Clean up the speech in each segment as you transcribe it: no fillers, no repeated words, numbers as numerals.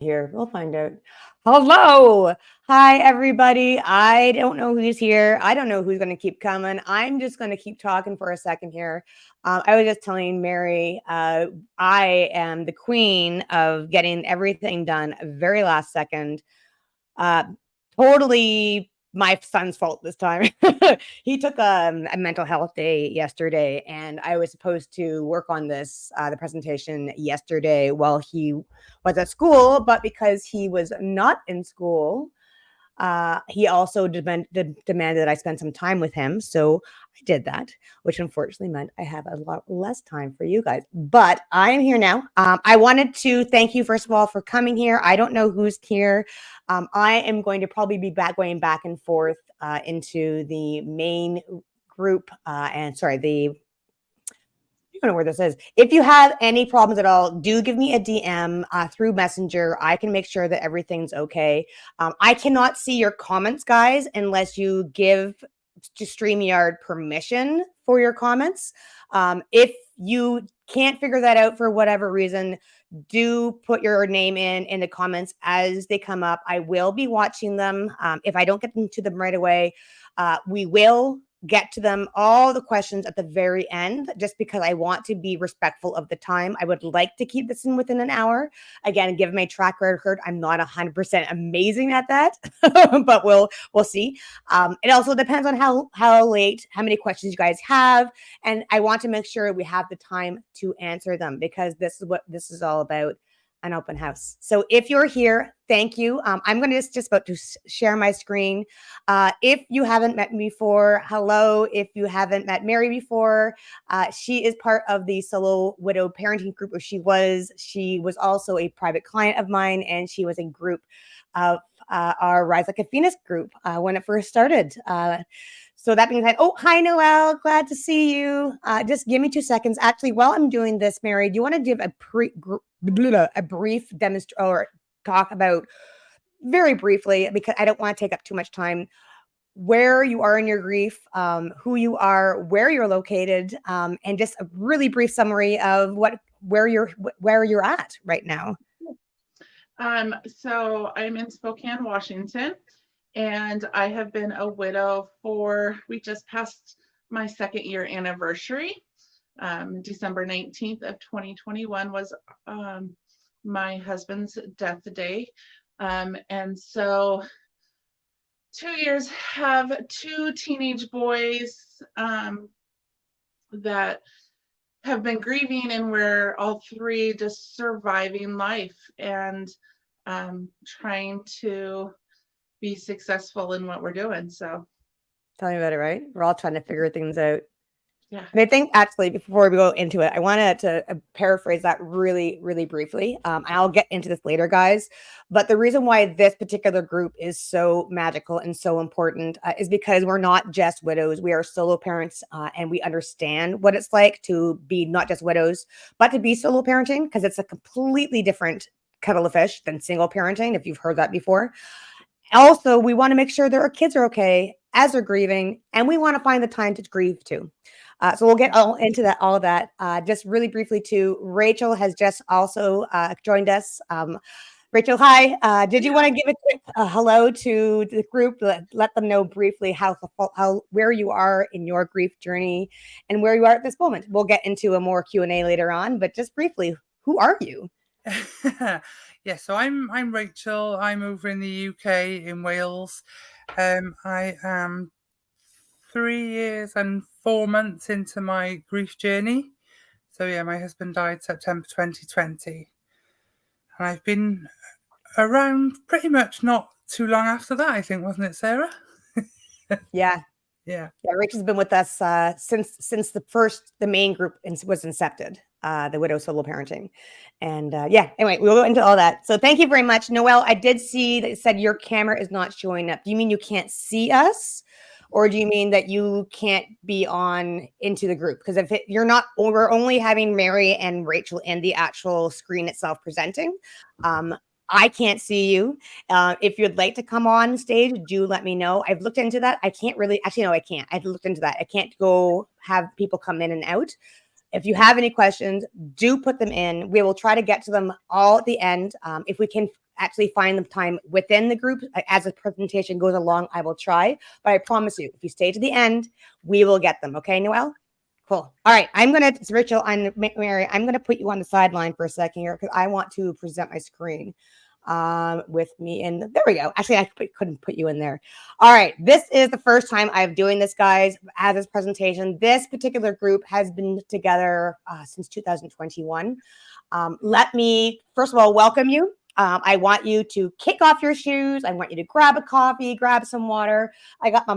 Here, we'll find out. Hello. Hi, everybody. I don't know who's here. I don't know who's going to keep coming. I'm just going to keep talking for a second here. I was just telling Mary, I am the queen of getting everything done very last second. Uh, totally my son's fault this time. He took a mental health day yesterday, and I was supposed to work on the presentation yesterday while he was at school, but because he was not in school, he also demanded that I spend some time with him. So I did that, which unfortunately meant I have a lot less time for you guys. But I am here now. I wanted to thank you, first of all, for coming here. I don't know who's here. I am going to probably be going back and forth into the main group and sorry, the don't know where this is. If you have any problems at all, do give me a DM through Messenger. I can make sure that everything's okay. I cannot see your comments, guys, unless you give to StreamYard permission for your comments. If you can't figure that out for whatever reason, do put your name in the comments as they come up. I will be watching them. If I don't get to them right away, we will get to them, all the questions at the very end, just because I want to be respectful of the time. I would like to keep this in within an hour. Again, given my track record, I'm not 100% amazing at that, but we'll see. It also depends on how late, how many questions you guys have, and I want to make sure we have the time to answer them, because this is what this is all about, an open house. So if you're here, thank you. I'm going to just about to share my screen. If you haven't met me before, hello. If you haven't met Mary before, she is part of the solo widow parenting group, or she was also a private client of mine, and she was a group of our Rise Like a Phoenix group when it first started. So that being said, oh, hi, Noelle. Glad to see you. Just give me 2 seconds. Actually, while I'm doing this, Mary, do you want to give a brief demonstration or talk about very briefly, because I don't want to take up too much time, where you are in your grief, who you are, where you're located, and just a really brief summary of where you're at right now. So I'm in Spokane, Washington, and I have been a widow we just passed my 2nd year anniversary. December 19th of 2021 was my husband's death day. And so 2 years, have 2 teenage boys that have been grieving, and we're all 3 just surviving life and trying to be successful in what we're doing. So Tell me about it, right? We're all trying to figure things out. yeah. And I think, actually, before we go into it, I wanted to paraphrase that really, really briefly. I'll get into this later, guys. But the reason why this particular group is so magical and so important is because we're not just widows. We are solo parents, and we understand what it's like to be not just widows, but to be solo parenting, because it's a completely different kettle of fish than single parenting, if you've heard that before. Also, we want to make sure that our kids are okay as they're grieving, and we want to find the time to grieve too. So we'll get all into that, all of that. Just really briefly too, Rachel has just also joined us. Rachel, hi. Did you want to give a quick hello to the group? Let them know briefly how where you are in your grief journey and where you are at this moment. We'll get into a more Q&A later on, but just briefly, who are you? Yeah, so I'm Rachel. I'm over in the UK in Wales. I am 3 years and 4 months into my grief journey. So yeah, my husband died September 2020, and I've been around pretty much not too long after that, I think, wasn't it, Sarah? Yeah. Yeah. Yeah, Rachel's been with us since the main group was incepted, the widow solo parenting, and yeah. Anyway, we'll go into all that. So thank you very much, Noelle. I did see that it said your camera is not showing up. Do you mean you can't see us, or do you mean that you can't be on into the group? Because you're not, we're only having Mary and Rachel in the actual screen itself presenting. I can't see you. If you'd like to come on stage, do let me know. I've looked into that. I can't really, actually, no, I can't. I've looked into that. I can't go have people come in and out. If you have any questions, do put them in. We will try to get to them all at the end. If we can actually find the time within the group. As the presentation goes along, I will try, but I promise you, if you stay to the end, we will get them. Okay, Noelle? Cool. All right. It's Rachel and Mary. I'm going to put you on the sideline for a second here because I want to present my screen with me. And there we go. Actually, I couldn't put you in there. All right. This is the first time I'm doing this, guys, as this presentation. This particular group has been together since 2021. Let me, first of all, welcome you. I want you to kick off your shoes. I want you to grab a coffee, grab some water. I got my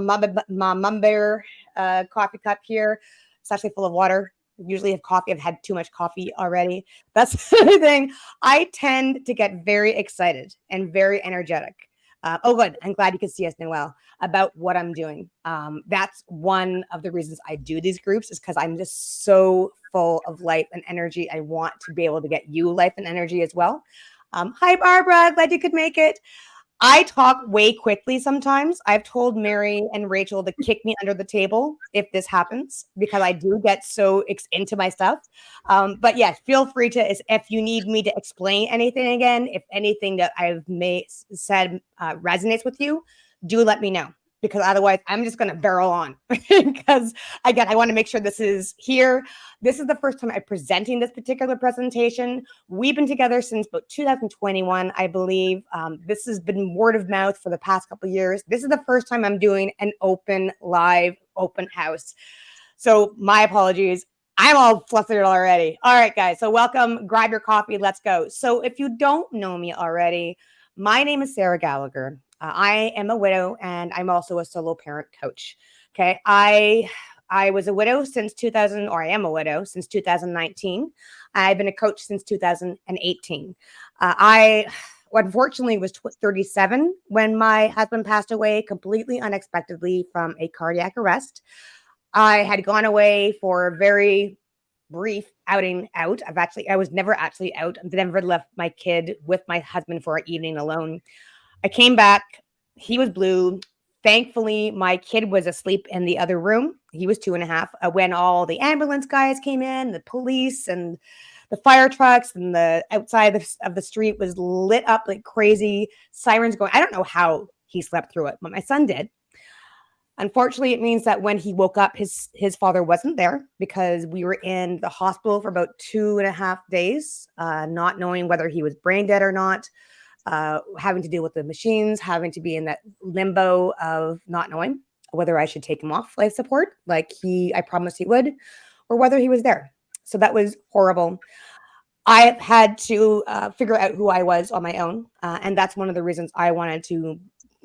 Mum Bear coffee cup here. It's actually full of water. I usually have coffee. I've had too much coffee already. That's the thing. I tend to get very excited and very energetic. Oh, good. I'm glad you can see us, Noelle, about what I'm doing. That's one of the reasons I do these groups is because I'm just so full of life and energy. I want to be able to get you life and energy as well. Hi, Barbara. Glad you could make it. I talk way quickly sometimes. I've told Mary and Rachel to kick me under the table if this happens because I do get so into my stuff. But yes, feel free to, if you need me to explain anything again, if anything that I've said resonates with you, do let me know. Because otherwise, I'm just going to barrel on. Because again, I want to make sure this is here. This is the first time I'm presenting this particular presentation. We've been together since about 2021, I believe. This has been word of mouth for the past couple of years. This is the first time I'm doing an open house. So my apologies. I'm all flustered already. All right, guys. So welcome. Grab your coffee. Let's go. So if you don't know me already, my name is Sarah Gallagher. I am a widow and I'm also a solo parent coach. Okay. I was a widow since 2000, or I am a widow since 2019. I've been a coach since 2018. I unfortunately was 37 when my husband passed away completely unexpectedly from a cardiac arrest. I had gone away for a very brief outing out. I was never actually out. I never left my kid with my husband for an evening alone. I came back. He was blue. Thankfully, my kid was asleep in the other room. He was 2.5 when all the ambulance guys came in, the police and the fire trucks, and the outside of the street was lit up like crazy, sirens going. I don't know how he slept through it, but my son did. Unfortunately, it means that when he woke up, his father wasn't there because we were in the hospital for about 2.5 days, not knowing whether he was brain dead or not. Having to deal with the machines, having to be in that limbo of not knowing whether I should take him off life support, like I promised he would, or whether he was there. So that was horrible. I had to figure out who I was on my own. And that's one of the reasons I wanted to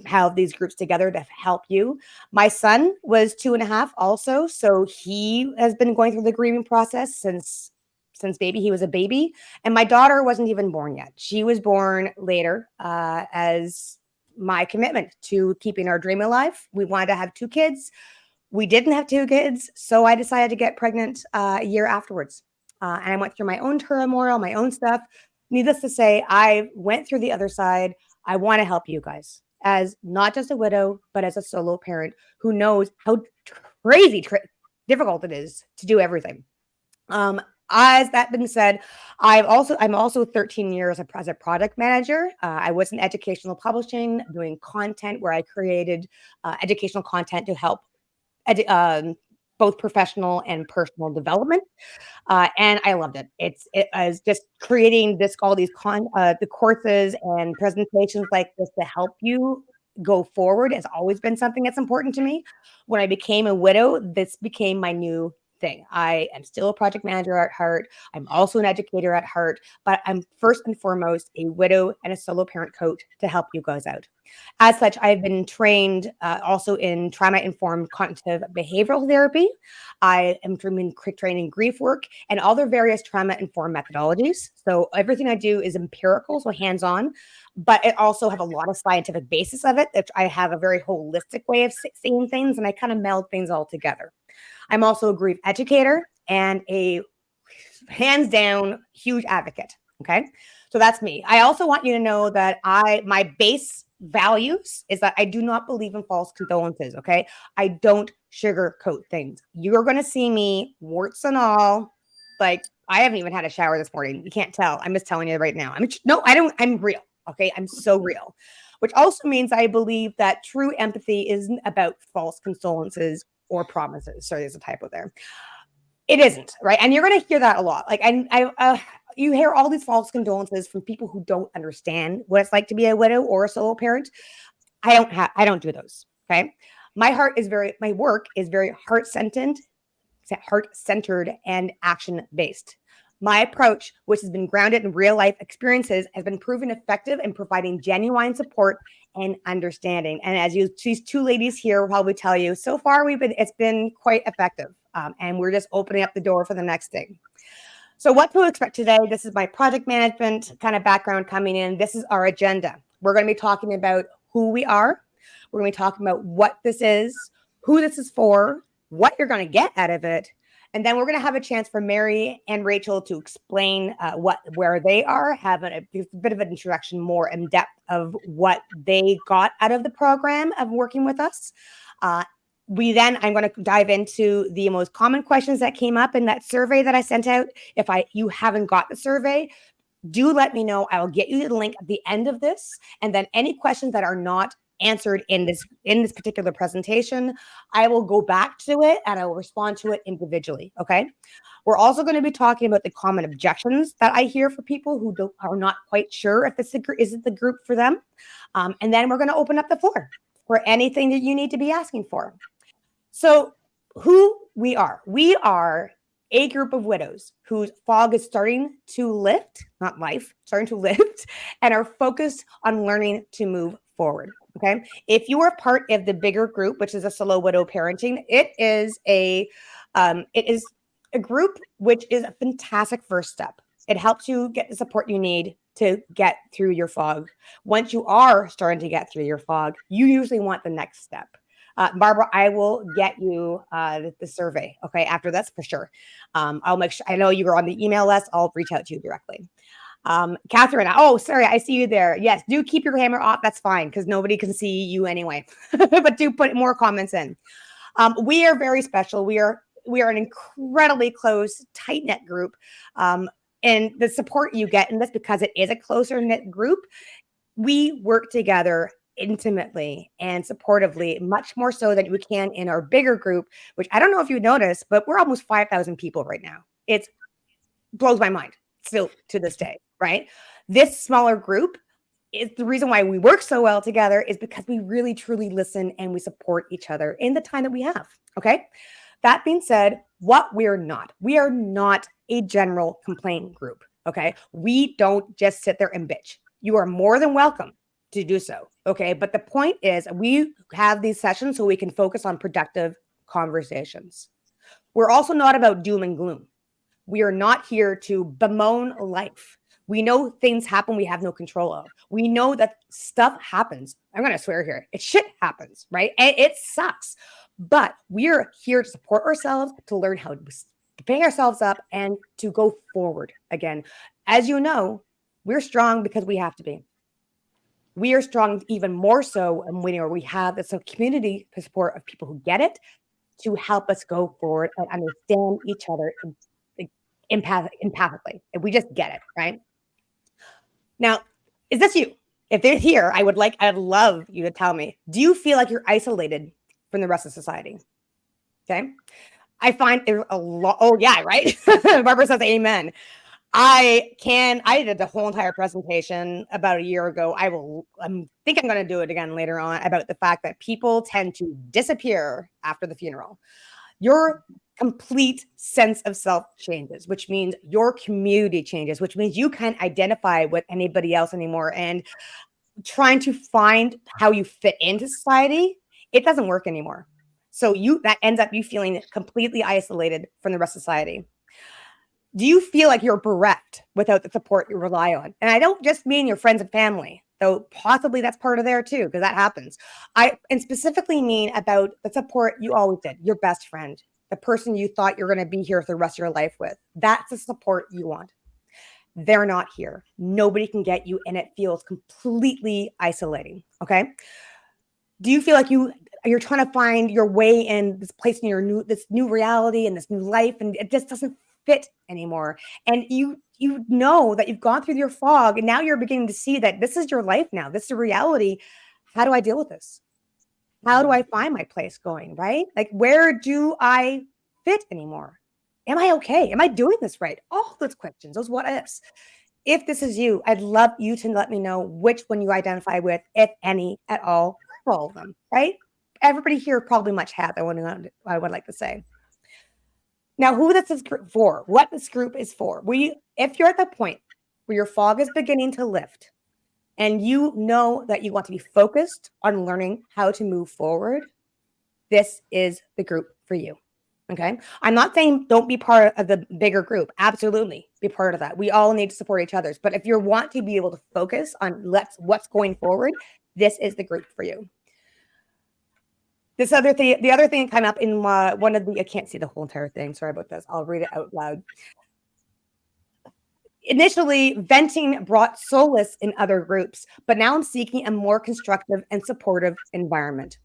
have these groups together to help you. My son was 2.5 also. So he has been going through the grieving process since baby. He was a baby. And my daughter wasn't even born yet. She was born later as my commitment to keeping our dream alive. We wanted to have 2 kids. We didn't have 2 kids. So I decided to get pregnant a year afterwards. And I went through my own turmoil, my own stuff. Needless to say, I went through the other side. I want to help you guys as not just a widow, but as a solo parent who knows how crazy difficult it is to do everything. As that being said, I'm also 13 years as a product manager. I was in educational publishing, doing content where I created educational content to help both professional and personal development. And I loved it. It was just creating all these the courses and presentations like this to help you go forward has always been something that's important to me. When I became a widow, this became my new thing. I am still a project manager at heart. I'm also an educator at heart, but I'm first and foremost a widow and a solo parent coach to help you guys out. As such, I've been trained also in trauma-informed cognitive behavioral therapy. I am trained in grief work and other various trauma-informed methodologies. So everything I do is empirical, so hands-on, but it also have a lot of scientific basis of it. That I have a very holistic way of seeing things, and I kind of meld things all together. I'm also a grief educator and a hands down huge advocate. Okay. So that's me. I also want you to know that my base values is that I do not believe in false condolences. Okay. I don't sugarcoat things. You're going to see me warts and all. Like I haven't even had a shower this morning. You can't tell. I'm just telling you right now. I don't, I'm real. Okay, I'm so real, which also means I believe that true empathy isn't about false condolences or promises. Sorry, there's a typo there. It isn't, right? And you're going to hear that a lot. Like, you hear all these false condolences from people who don't understand what it's like to be a widow or a solo parent. I don't do those. Okay. My work is very heart centered and action based. My approach, which has been grounded in real life experiences, has been proven effective in providing genuine support and understanding. And as these two ladies here will probably tell you, so far it's been quite effective, and we're just opening up the door for the next thing. So, what to expect today? This is my project management kind of background coming in. This is our agenda. We're going to be talking about who we are. We're going to be talking about what this is, who this is for, what you're going to get out of it. And then we're going to have a chance for Mary and Rachel to explain where they are, have a bit of an introduction more in depth of what they got out of the program of working with us. I'm going to dive into the most common questions that came up in that survey that I sent out. If you haven't got the survey, do let me know. I will get you the link at the end of this. And then any questions that are not answered in this particular presentation, I will go back to it and I will respond to it individually. Okay. We're also going to be talking about the common objections that I hear for people who are not quite sure if this isn't the group for them. And then we're going to open up the floor for anything that you need to be asking for. So who we are a group of widows whose fog is starting to lift, not life, starting to lift, and are focused on learning to move forward. Okay. If you are part of the bigger group, which is a solo widow parenting, it is a group which is a fantastic first step. It helps you get the support you need to get through your fog. Once you are starting to get through your fog, you usually want the next step. Barbara, I will get you the survey. Okay, after this for sure. I'll make sure. I know you were on the email list. I'll reach out to you directly. Catherine, oh, sorry, I see you there. Yes, do keep your camera off. That's fine because nobody can see you anyway. But do put more comments in. We are very special. We are an incredibly close, tight knit group. And the support you get in this, because it is a closer knit group, we work together intimately and supportively, much more so than we can in our bigger group, which I don't know if you noticed, but we're almost 5,000 people right now. It blows my mind still to this day, right? This smaller group is the reason why we work so well together is because we really truly listen and we support each other in the time that we have. Okay. That being said, we are not a general complaint group. Okay. We don't just sit there and bitch. You are more than welcome to do so. Okay. But the point is, we have these sessions so we can focus on productive conversations. We're also not about doom and gloom. We are not here to bemoan life. We know things happen we have no control of. We know that stuff happens. I'm going to swear here. Shit happens, right? And it sucks. But we're here to support ourselves, to learn how to pick ourselves up and to go forward again. As you know, we're strong because we have to be. We are strong even more so when we have this community support of people who get it to help us go forward and understand each other empathically. If we just get it, right? Now, is this you? If they're here, I'd love you to tell me, do you feel like you're isolated from the rest of society? Okay. I find there's a lot. Oh yeah, right. Barbara says amen. I did the whole entire presentation about a year ago. I think I'm going to do it again later on about the fact that people tend to disappear after the funeral. Your complete sense of self changes, which means your community changes, which means you can't identify with anybody else anymore. And trying to find how you fit into society, it doesn't work anymore. So that ends up you feeling completely isolated from the rest of society. Do you feel like you're bereft without the support you rely on? And I don't just mean your friends and family, though possibly that's part of there too, because that happens. And specifically mean about the support you always did, your best friend, the person you thought you're going to be here for the rest of your life with. That's the support you want. They're not here. Nobody can get you, and it feels completely isolating. Okay. Do you feel like you're trying to find your way in this place in this new reality and this new life, and it just doesn't fit anymore? And you you know that you've gone through your fog and now you're beginning to see that this is your life now. This is a reality. How do I deal with this? How do I find my place going, right? Like, where do I fit anymore? Am I okay? Am I doing this right? All those questions, those what ifs. If this is you, I'd love you to let me know which one you identify with, if any at all, or all of them, right? Everybody here probably much has, I would like to say. Now, who this is for, what this group is for. If you're at the point where your fog is beginning to lift and you know that you want to be focused on learning how to move forward, this is the group for you. Okay. I'm not saying don't be part of the bigger group. Absolutely be part of that. We all need to support each other. But if you want to be able to focus on what's going forward, this is the group for you. The other thing that came up in one of the, I can't see the whole entire thing. Sorry about this. I'll read it out loud. Initially, venting brought solace in other groups, but now I'm seeking a more constructive and supportive environment.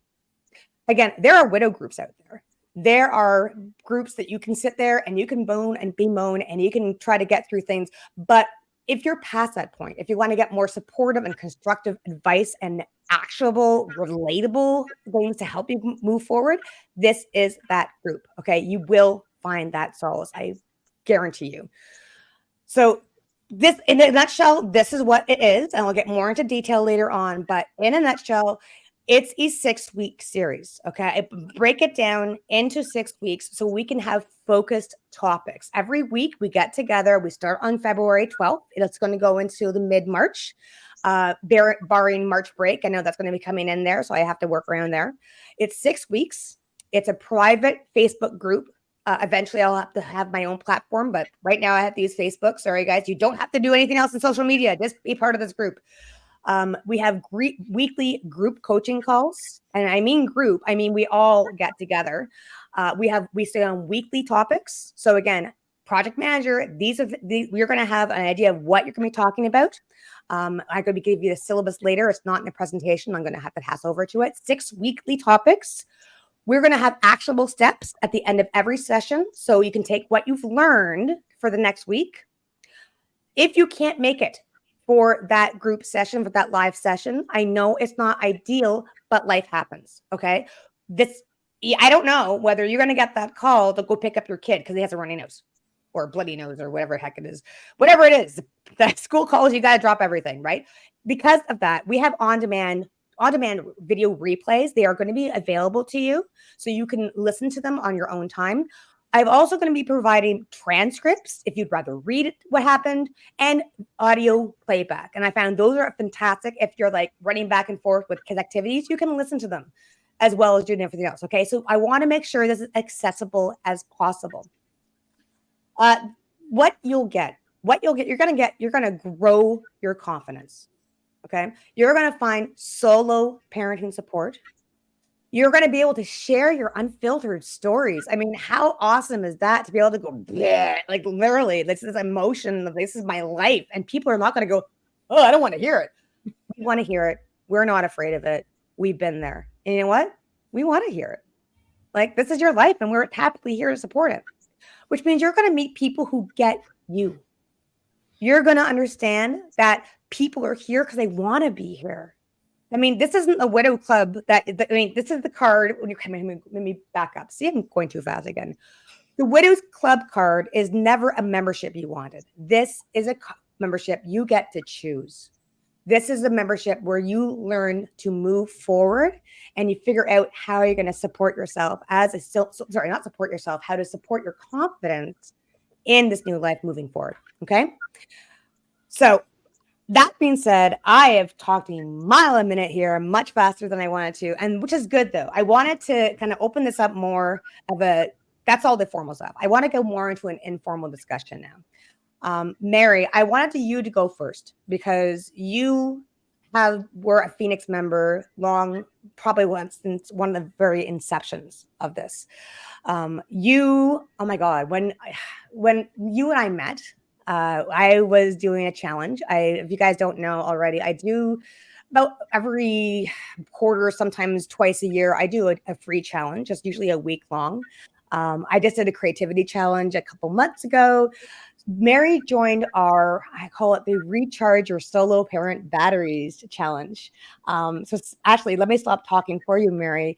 Again, there are widow groups out there. There are groups that you can sit there and you can moan and bemoan and you can try to get through things. But if you're past that point, if you want to get more supportive and constructive advice and actionable, relatable things to help you move forward, this is that group. Okay. You will find that solace. I guarantee you. So this, in a nutshell, this is what it is. And I'll get more into detail later on. But in a nutshell, it's a 6-week series. Okay. I break it down into 6 weeks so we can have focused topics. Every week we get together. We start on February 12th. It's going to go into the mid-March, barring March break. I know that's going to be coming in there, so I have to work around there. It's 6 weeks. It's a private Facebook group. Eventually I'll have to have my own platform, but right now I have to use Facebook. Sorry, guys. You don't have to do anything else in social media. Just be part of this group. We have weekly group coaching calls, and I mean group. I mean we all get together. We stay on weekly topics. So again, project manager. We're going to have an idea of what you're going to be talking about. I'm going to give you the syllabus later. It's not in the presentation. I'm going to have to pass over to it. 6 weekly topics. We're going to have actionable steps at the end of every session, so you can take what you've learned for the next week. If you can't make it for that group session, for that live session, I know it's not ideal, but life happens. Okay. I don't know whether you're going to get that call to go pick up your kid because he has a runny nose or a bloody nose or whatever heck it is. Whatever it is, that school calls, you got to drop everything, right? Because of that, we have on-demand video replays. They are going to be available to you so you can listen to them on your own time. I'm also going to be providing transcripts if you'd rather read what happened, and audio playback. And I found those are fantastic if you're like running back and forth with kids' activities. You can listen to them as well as doing everything else. Okay, so I want to make sure this is accessible as possible. What you're going to grow your confidence. Okay, you're going to find solo parenting support. You're going to be able to share your unfiltered stories. I mean, how awesome is that to be able to go, bleh, like literally, this is emotion. This is my life. And people are not going to go, oh, I don't want to hear it. We want to hear it. We're not afraid of it. We've been there. And you know what? We want to hear it. Like, this is your life, and we're happily here to support it, which means you're going to meet people who get you. You're going to understand that people are here because they want to be here. I mean, this isn't a widow club this is the card when you come in. Let me back up. See, I'm going too fast again. The Widows Club card is never a membership you wanted. This is a membership you get to choose. This is a membership where you learn to move forward and you figure out how you're going to support yourself how to support your confidence in this new life moving forward. Okay. So, that being said, I have talked a mile a minute here, much faster than I wanted to, and which is good though. I wanted to kind of open this up more of that's all the formal stuff. I want to go more into an informal discussion now. Mary, I wanted you to go first because you were a Phoenix member probably since one of the very inceptions of this. Oh my God, when you and I met, I was doing a challenge. If you guys don't know already, I do about every quarter, sometimes twice a year, I do a free challenge. It's usually a week long. I just did a creativity challenge a couple months ago. Mary joined our, I call it the Recharge Your Solo Parent Batteries Challenge. Actually, let me stop talking for you, Mary.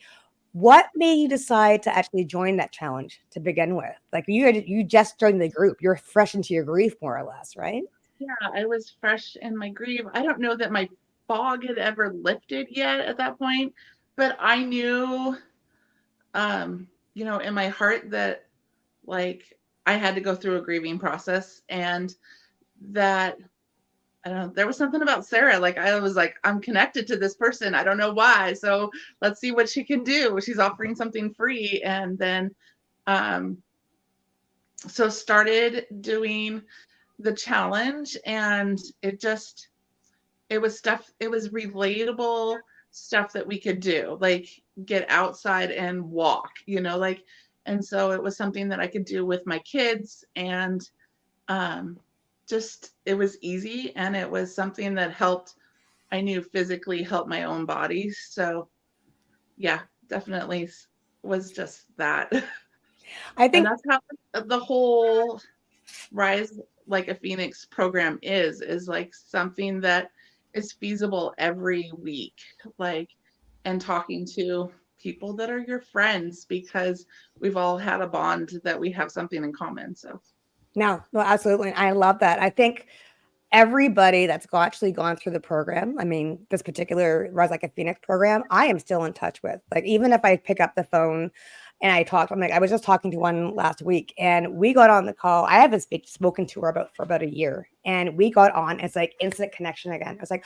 What made you decide to actually join that challenge to begin with? Like you just joined the group. You're fresh into your grief, more or less, right? Yeah, I was fresh in my grief. I don't know that my fog had ever lifted yet at that point, but I knew, in my heart that like I had to go through a grieving process, and that I don't know, there was something about Sarah. Like I was like, I'm connected to this person. I don't know why. So let's see what she can do. She's offering something free. And then um so started doing the challenge, and it was relatable stuff that we could do, like get outside and walk, like, and so it was something that I could do with my kids, and um just it was easy, and it was something that helped, I knew, physically help my own body. So yeah, definitely was just that. I And think that's how the whole Rise Like a Phoenix program is like something that is feasible every week, like, and talking to people that are your friends, because we've all had a bond that we have something in common. So no, absolutely. I love that. I think everybody that's actually gone through the program, I mean, this particular Rise Like a Phoenix program, I am still in touch with. Like, even if I pick up the phone and I talk, I'm like, I was just talking to one last week and we got on the call. I haven't spoken to her for about a year. And we got on, it's like instant connection again. I was like,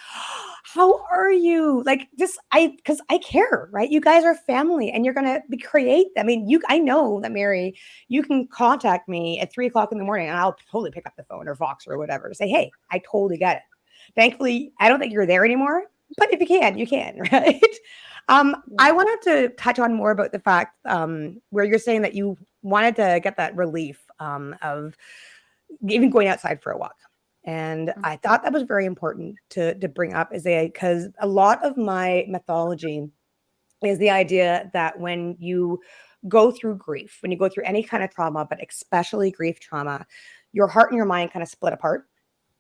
how are you? Like, because I care, right? You guys are family and you're going to create. I mean, I know that Mary, you can contact me at 3 o'clock in the morning and I'll totally pick up the phone or Vox or whatever to say, hey, I totally get it. Thankfully, I don't think you're there anymore, but if you can, right? I wanted to touch on more about the fact where you're saying that you wanted to get that relief of even going outside for a walk. And I thought that was very important to bring up because a lot of my mythology is the idea that when you go through grief, when you go through any kind of trauma, but especially grief trauma, your heart and your mind kind of split apart.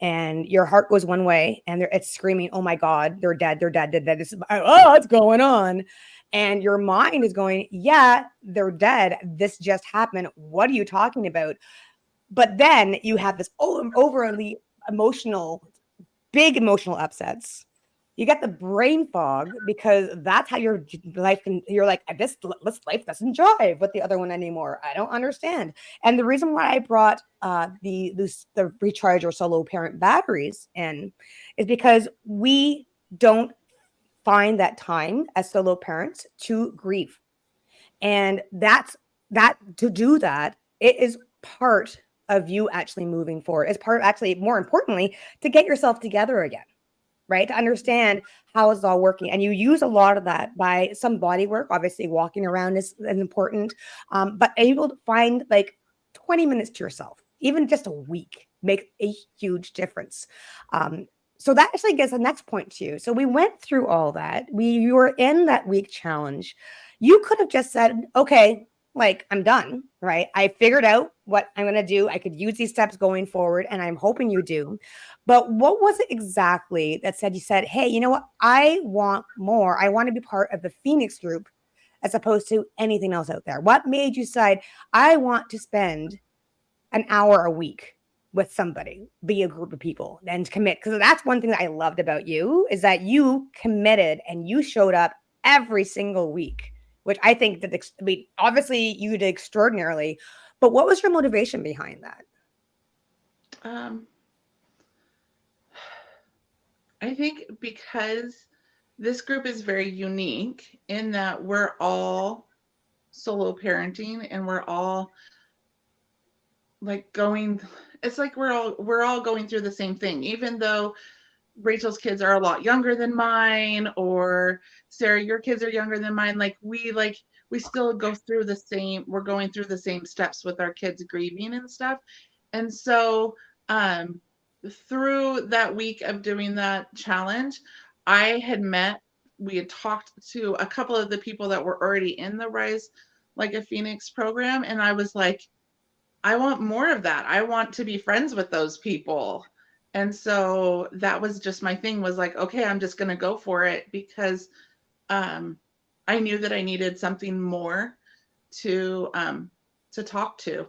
And your heart goes one way and it's screaming, oh my God, they're dead, they're dead, they're dead. This is, oh, what's going on? And your mind is going, yeah, they're dead. This just happened. What are you talking about? But then you have this overly emotional, big emotional upsets. You get the brain fog because that's how your life can. You're like, this life doesn't jive with the other one anymore. I don't understand. And the reason why I brought the recharge or solo parent batteries in is because we don't find that time as solo parents to grieve, and that to do that, it is part of you actually moving forward. It's part of, actually, more importantly, to get yourself together again, right? To understand how it's all working. And you use a lot of that by some body work. Obviously, walking around is important, but able to find like 20 minutes to yourself, even just a week, make a huge difference. Um, so that actually gets the next point to you. So we went through all that. You were in that week challenge. You could have just said, okay, like I'm done, right? I figured out what I'm going to do. I could use these steps going forward, and I'm hoping you do. But what was it exactly that said you said, hey, you know what? I want more. I want to be part of the Phoenix group as opposed to anything else out there. What made you decide, I want to spend an hour a week with somebody, be a group of people, and commit? Because that's one thing that I loved about you is that you committed and you showed up every single week, which I think that, I mean, obviously you did extraordinarily, but what was your motivation behind that? um I think because this group is very unique in that we're all solo parenting, and we're all like going, it's like we're all going through the same thing, even though Rachel's kids are a lot younger than mine, or Sarah, your kids are younger than mine. We still go through the same, we're going through the same steps with our kids grieving and stuff. And so um through that week of doing that challenge, we had talked to a couple of the people that were already in the Rise Like a Phoenix program, and I was like, I want more of that. I want to be friends with those people. And so that was just my thing, was like, okay, I'm just going to go for it, because I knew that I needed something more to talk to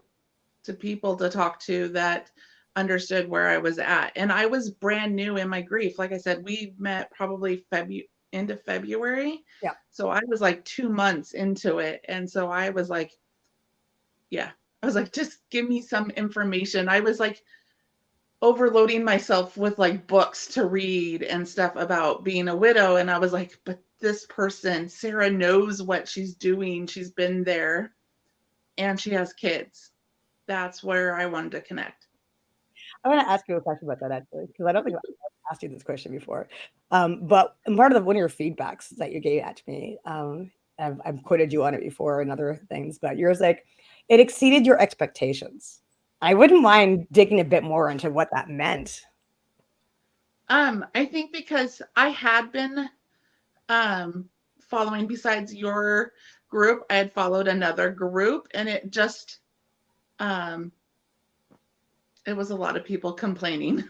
people to talk to that understood where I was at. And I was brand new in my grief. Like I said, we met probably end of February. Yeah. So I was like 2 months into it. And so I was like, yeah, I was like, just give me some information. I was like overloading myself with like books to read and stuff about being a widow. And I was like, but this person, Sarah, knows what she's doing. She's been there and she has kids. That's where I wanted to connect. I want to ask you a question about that, actually, because I don't think I've asked you this question before. But part of one of your feedbacks that you gave at me, I've quoted you on it before and other things, but yours like, it exceeded your expectations. I wouldn't mind digging a bit more into what that meant. I think because I had been following, besides your group, I had followed another group, and it just it was a lot of people complaining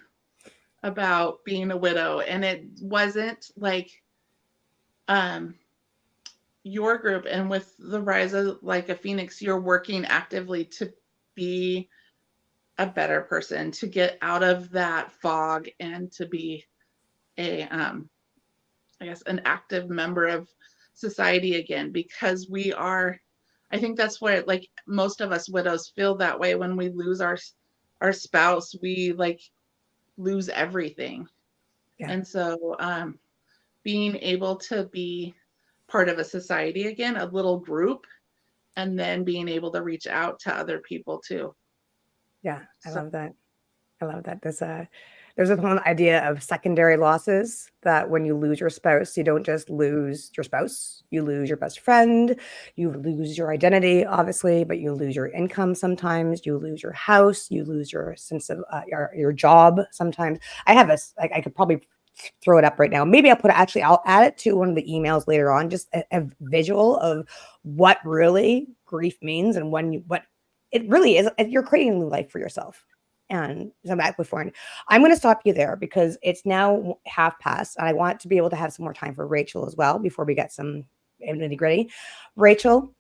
about being a widow, and it wasn't like your group. And with the Rise of Like a Phoenix, you're working actively to be a better person, to get out of that fog, and to be a I guess an active member of society again, because we are, I think that's where, like, most of us widows feel that way. When we lose our spouse, we like lose everything. Yeah. And so being able to be part of a society again, a little group, and then being able to reach out to other people too. Yeah, I So, love that. I love that. There's a whole idea of secondary losses, that when you lose your spouse, you don't just lose your spouse, you lose your best friend, you lose your identity, obviously, but you lose your income sometimes, you lose your house, you lose your sense of your job sometimes. I have like, I could probably throw it up right now. Maybe I'll add it to one of the emails later on, just a visual of what really grief means, and what it really is. You're creating a new life for yourself. And so back before, and I'm going to stop you there because it's now 1/2 past, and I want to be able to have some more time for Rachel as well before we get some nitty gritty. Rachel,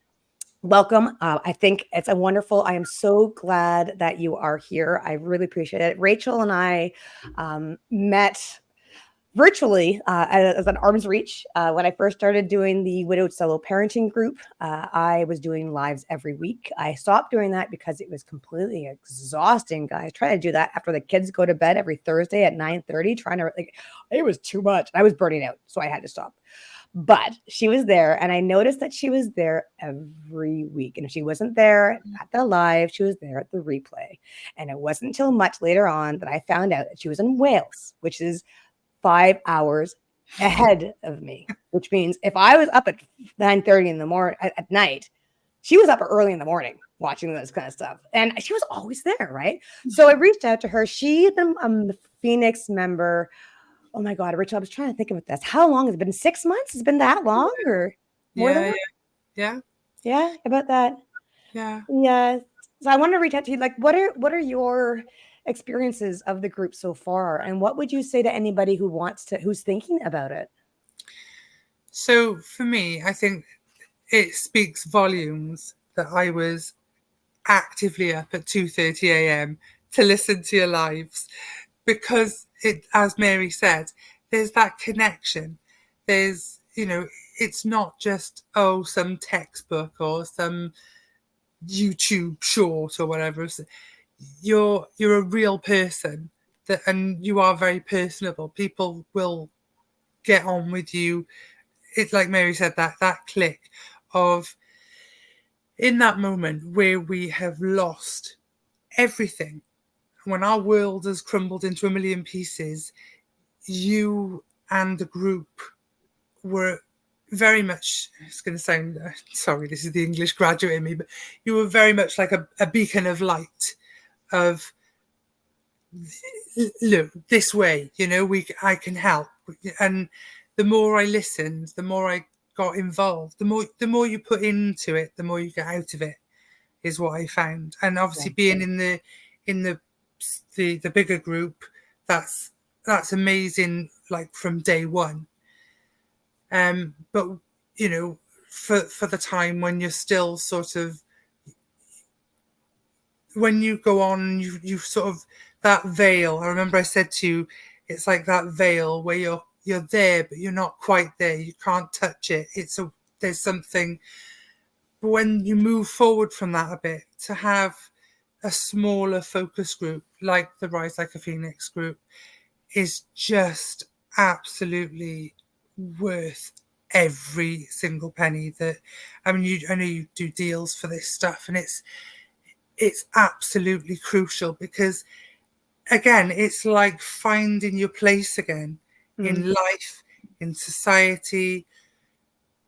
welcome. I think it's a wonderful. I am so glad that you are here. I really appreciate it. Rachel and I met virtually as an arm's reach. When I first started doing the widowed solo parenting group, I was doing lives every week. I stopped doing that because it was completely exhausting, guys. Trying to do that after the kids go to bed every Thursday at 9:30, trying to like, it was too much. I was burning out, so I had to stop. But she was there, and I noticed that she was there every week. And if she wasn't there at the live, she was there at the replay. And it wasn't until much later on that I found out that she was in Wales, which is 5 hours ahead of me, which means if I was up at 9:30 in the morning at night, she was up early in the morning watching this kind of stuff. And she was always there, right? So I reached out to her. She's been a Phoenix member. Oh my God, Rachel, I was trying to think of this. How long has it been? 6 months? Has it been that long or more than that? Yeah. Yeah, about that. Yeah. Yeah. So I want to reach out to you. Like, what are your experiences of the group so far, and what would you say to anybody who's thinking about it? So for me, I think it speaks volumes that I was actively up at 2:30 a.m. to listen to your lives, because it, as Mary said, there's that connection. There's, it's not just, some textbook or some YouTube short or whatever. You're a real person, and you are very personable. People will get on with you. It's like Mary said, that click of, in that moment where we have lost everything, when our world has crumbled into a million pieces, you and the group were very much, it's going to sound, sorry, this is the English graduate in me, but you were very much like a beacon of light of, look, this way, I can help. And the more I listened, the more I got involved, the more you put into it, the more you get out of it. is what I found. And obviously Yeah. being in the bigger group, that's amazing, like from day one. But you know, for the time when you're still sort of, when you go on, you sort of, that veil. I remember I said to you, it's like that veil where you're there, but you're not quite there. You can't touch it. There's something. But when you move forward from that a bit, to have a smaller focus group like the Rise Like a Phoenix group is just absolutely worth every single penny. That, I mean, I know you do deals for this stuff, and it's absolutely crucial, because again, it's like finding your place again in life, in society,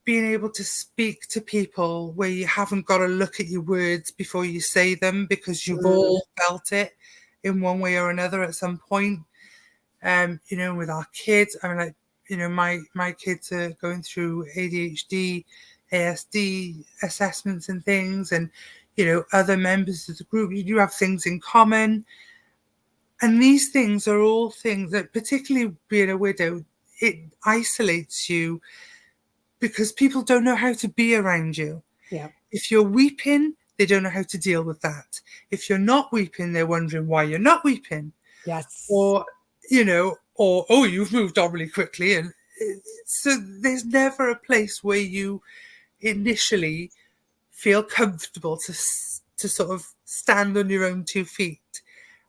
being able to speak to people where you haven't got to look at your words before you say them, because you've all felt it in one way or another at some point. You know, with our kids, I mean, like, you know, my kids are going through ADHD, ASD assessments and things, and you know, other members of the group, you do have things in common. And these things are all things that, particularly being a widow, it isolates you, because people don't know how to be around you. Yeah. If you're weeping, they don't know how to deal with that. If you're not weeping, they're wondering why you're not weeping. Yes. Or, you know, or, oh, you've moved on really quickly. And so there's never a place where you initially feel comfortable to sort of stand on your own 2 feet.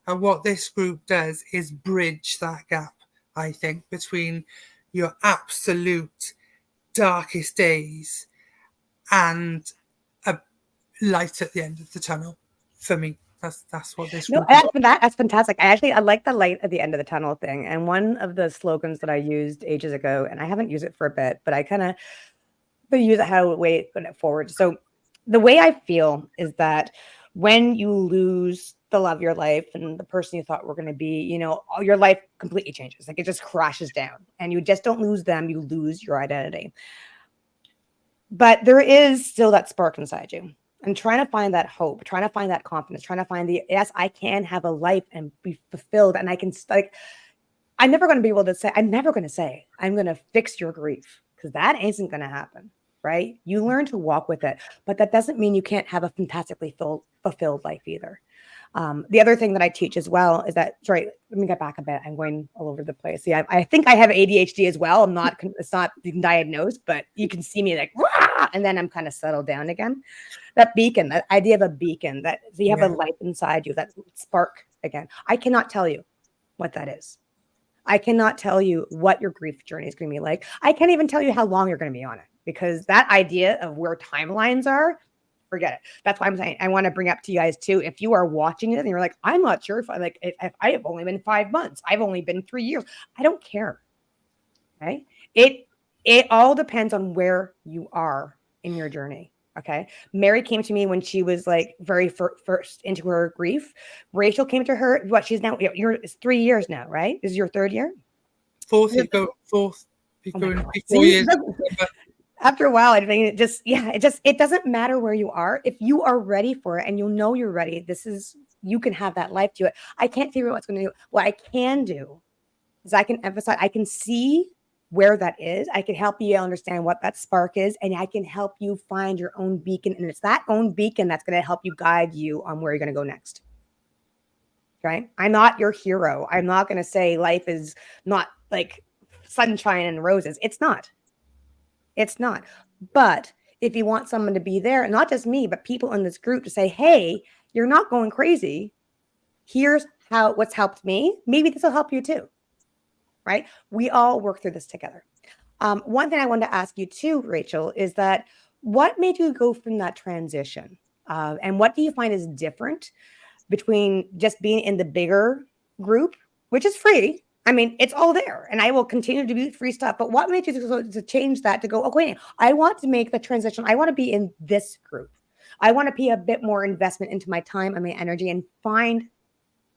And what this group does is bridge that gap, I think, between your absolute darkest days and a light at the end of the tunnel. For me, that's what this No, group is. that's fantastic. I like the light at the end of the tunnel thing. And one of the slogans that I used ages ago, and I haven't used it for a bit, but I kind of use it how way put it forward. So the way I feel is that when you lose the love of your life and the person you thought were going to be, you know, all your life completely changes. Like it just crashes down, and you just don't lose them, you lose your identity. But there is still that spark inside you. And trying to find that hope, trying to find that confidence, trying to find the, yes, I can have a life and be fulfilled. And I can, like, I'm never going to be able to say, I'm never going to say, I'm going to fix your grief, because that isn't going to happen, right? You learn to walk with it, but that doesn't mean you can't have a fantastically fulfilled life either. The other thing that I teach as well is that, sorry, let me get back a bit. I'm going all over the place. Yeah, I think I have ADHD as well. It's not diagnosed, but you can see me like, Wah! And then I'm kind of settled down again. That beacon, that idea of a beacon, that you have a light inside you, that spark again. I cannot tell you what that is. I cannot tell you what your grief journey is going to be like. I can't even tell you how long you're going to be on it, because that idea of where timelines are, forget it. That's why I'm saying I want to bring up to you guys too. If you are watching it and you're like, I'm not sure if I have only been 5 months, I've only been 3 years. I don't care. Okay. It all depends on where you are in your journey. Okay. Mary came to me when she was like very first into her grief. Rachel came to her, what she's now, it's 3 years now, right? This is your 3rd year? Fourth, be Oh going God. be 4 years. After a while, I think it doesn't matter where you are. If you are ready for it and you know you're ready, you can have that life to it. I can't figure out what's going to do. What I can do is I can emphasize, I can see where that is. I can help you understand what that spark is, and I can help you find your own beacon. And it's that own beacon that's going to help you guide you on where you're going to go next. Okay. I'm not your hero. I'm not going to say life is not like sunshine and roses. It's not. It's not. But if you want someone to be there, and not just me, but people in this group to say, hey, you're not going crazy. Here's what's helped me. Maybe this will help you too. Right? We all work through this together. One thing I wanted to ask you too, Rachel, is that what made you go from that transition? And what do you find is different between just being in the bigger group, which is free? I mean, it's all there, and I will continue to do free stuff. But what made you to change that to go, okay, I want to make the transition. I want to be in this group. I want to be a bit more investment into my time and my energy, and find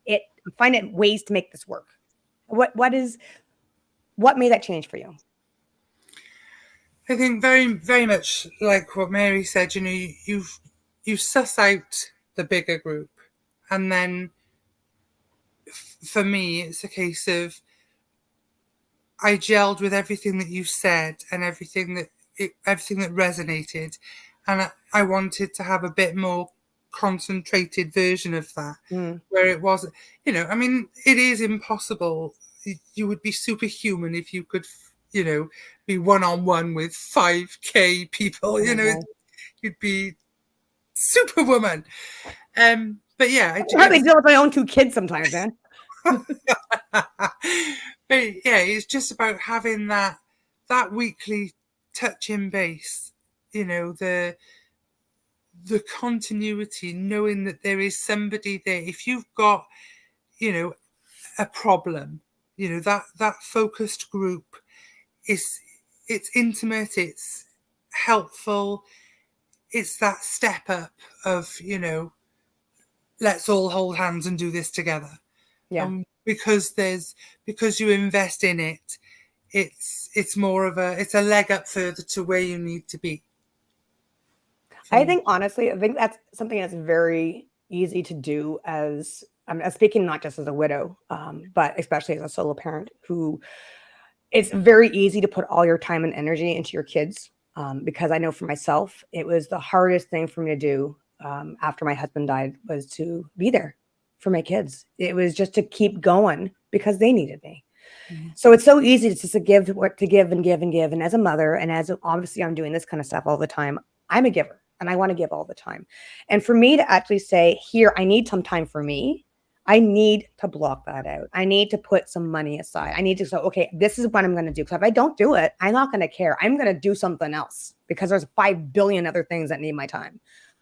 it ways to make this work. What made that change for you? I think very, very much like what Mary said. You know, you suss out the bigger group, and then for me, it's a case of I gelled with everything that you said and everything that resonated, and I wanted to have a bit more concentrated version of that, where it wasn't. I mean, it is impossible. You would be superhuman if you could, be one-on-one with 5K people. You'd be superwoman. But yeah, I can hardly deal with my own 2 kids sometimes, man. But yeah, it's just about having that weekly touching base, the continuity, knowing that there is somebody there. If you've got, a problem, that focused group it's intimate, it's helpful, it's that step up of, let's all hold hands and do this together. Yeah. Because you invest in it, it's more of it's a leg up further to where you need to be. I think that's something that's very easy to do as I'm speaking not just as a widow, but especially as a solo parent who it's very easy to put all your time and energy into your kids. Because I know for myself, it was the hardest thing for me to do after my husband died was to be there for my kids. It was just to keep going because they needed me. So it's so easy to give and give and give. And as a mother, and as obviously I'm doing this kind of stuff all the time, I'm a giver and I want to give all the time. And for me to actually say, here, I need some time for me. I need to block that out. I need to put some money aside. I need to say, okay, this is what I'm going to do. Because if I don't do it, I'm not going to care. I'm going to do something else because there's 5 billion other things that need my time.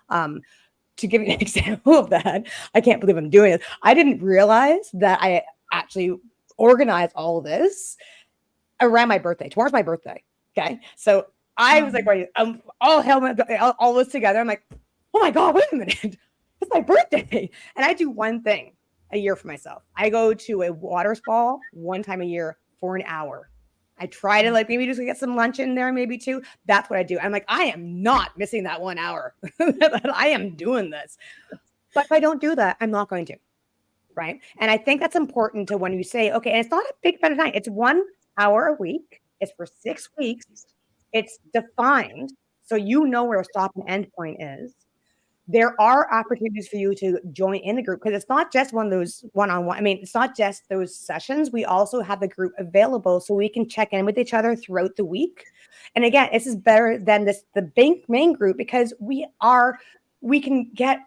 To give you an example of that, I can't believe I'm doing it. I didn't realize that I actually organized all of this around my birthday. Tomorrow's my birthday. Okay. So I was like, wait, all this together. I'm like, oh my God, wait a minute. It's my birthday. And I do one thing a year for myself. I go to a water spa one time a year for an hour. I try to maybe just get some lunch in there, maybe 2. That's what I do. I'm like, I am not missing that 1 hour. I am doing this. But if I don't do that, I'm not going to. Right. And I think that's important to when you say, okay, and it's not a big amount of time. It's 1 hour a week. It's for 6 weeks. It's defined. So you know where a stop and end point is. There are opportunities for you to join in the group because it's not just one of those one-on-one. I mean, it's not just those sessions. We also have the group available so we can check in with each other throughout the week. And again, this is better than the main group because we can get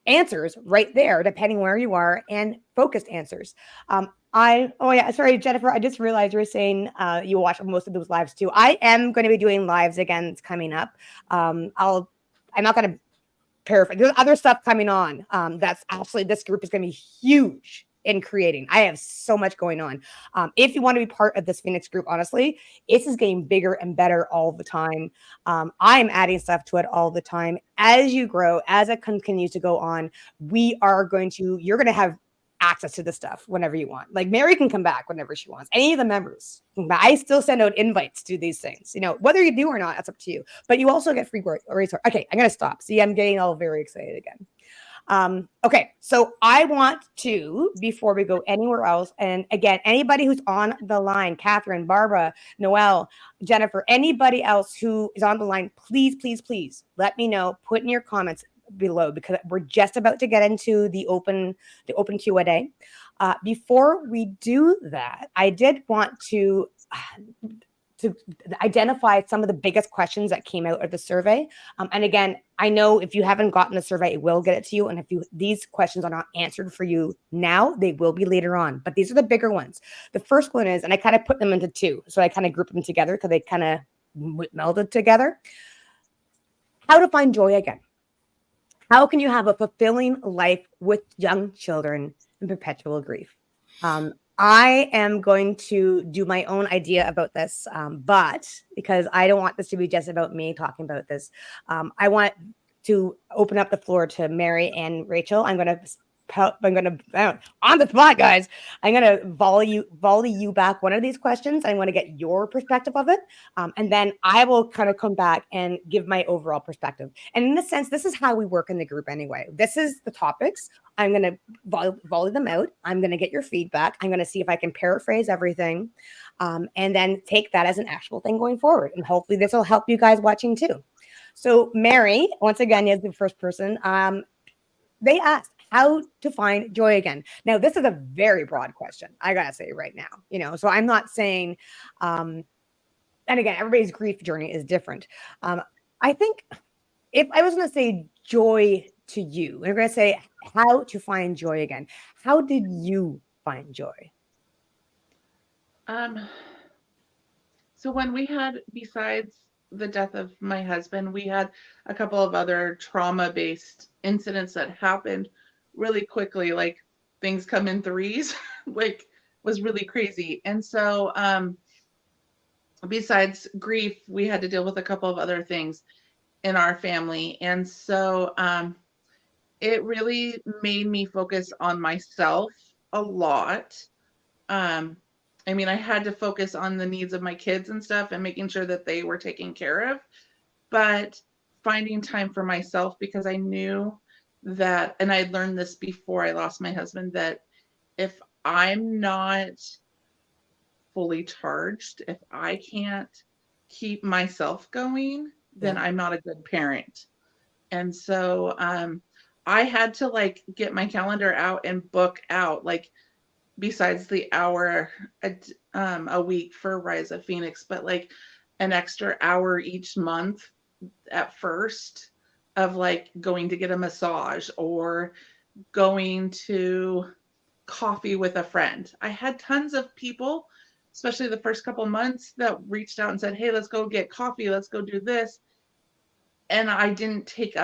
answers right there, depending where you are, and focused answers. Sorry, Jennifer, I just realized you were saying you watch most of those lives too. I am going to be doing lives again. It's coming up. I'm not going to paraphrase. There's other stuff coming on. That's actually, this group is going to be huge in creating. I have so much going on. If you want to be part of this Phoenix group, honestly, this is getting bigger and better all the time. I'm adding stuff to it all the time. As you grow, as it continues to go on, you're going to have access to the stuff whenever you want. Like Mary can come back whenever she wants. Any of the members. I still send out invites to these things. Whether you do or not, that's up to you. But you also get free resource. Okay, I'm going to stop. See, I'm getting all very excited again. Okay, so I want to, before we go anywhere else, and again, anybody who's on the line, Catherine, Barbara, Noelle, Jennifer, anybody else who is on the line, please, please, please let me know. Put in your comments below because we're just about to get into the open Q&A. Before we do that, I did want to identify some of the biggest questions that came out of the survey. And again, I know if you haven't gotten the survey, it will get it to you. And if these questions are not answered for you now, they will be later on. But these are the bigger ones. The first one is, and I kind of put them into 2. So I kind of grouped them together because they kind of melded together. How to find joy again. How can you have a fulfilling life with young children in perpetual grief? I am going to do my own idea about this, but because I don't want this to be just about me talking about this, I want to open up the floor to Mary and Rachel. I'm going to I'm gonna on the spot, guys. I'm gonna volley you back one of these questions. I want to get your perspective of it, and then I will kind of come back and give my overall perspective. And in a sense, this is how we work in the group anyway. This is the topics. I'm gonna volley them out. I'm gonna get your feedback. I'm gonna see if I can paraphrase everything, and then take that as an actual thing going forward. And hopefully, this will help you guys watching too. So, Mary, once again, is the first person. They asked how to find joy again. Now, this is a very broad question. I gotta say right now, so I'm not saying, and again, everybody's grief journey is different. I think if I was gonna say joy to you, I'm gonna say how to find joy again. How did you find joy? Um, so when we had, besides the death of my husband, we had a couple of other trauma-based incidents that happened really quickly, like things come in threes, like was really crazy. And so besides grief, we had to deal with a couple of other things in our family. And so it really made me focus on myself a lot. I mean, I had to focus on the needs of my kids and stuff and making sure that they were taken care of, but finding time for myself, because I knew that, and I learned this before I lost my husband, that if I'm not fully charged, if I can't keep myself going, then Yeah. I'm not a good parent. And so I had to like get my calendar out and book out, like, besides the hour a week for Rise of Phoenix, but like an extra hour each month at first, of like going to get a massage or going to coffee with a friend. I had tons of people, especially the first couple months, that reached out and said, "Hey, let's go get coffee, let's go do this." And I didn't take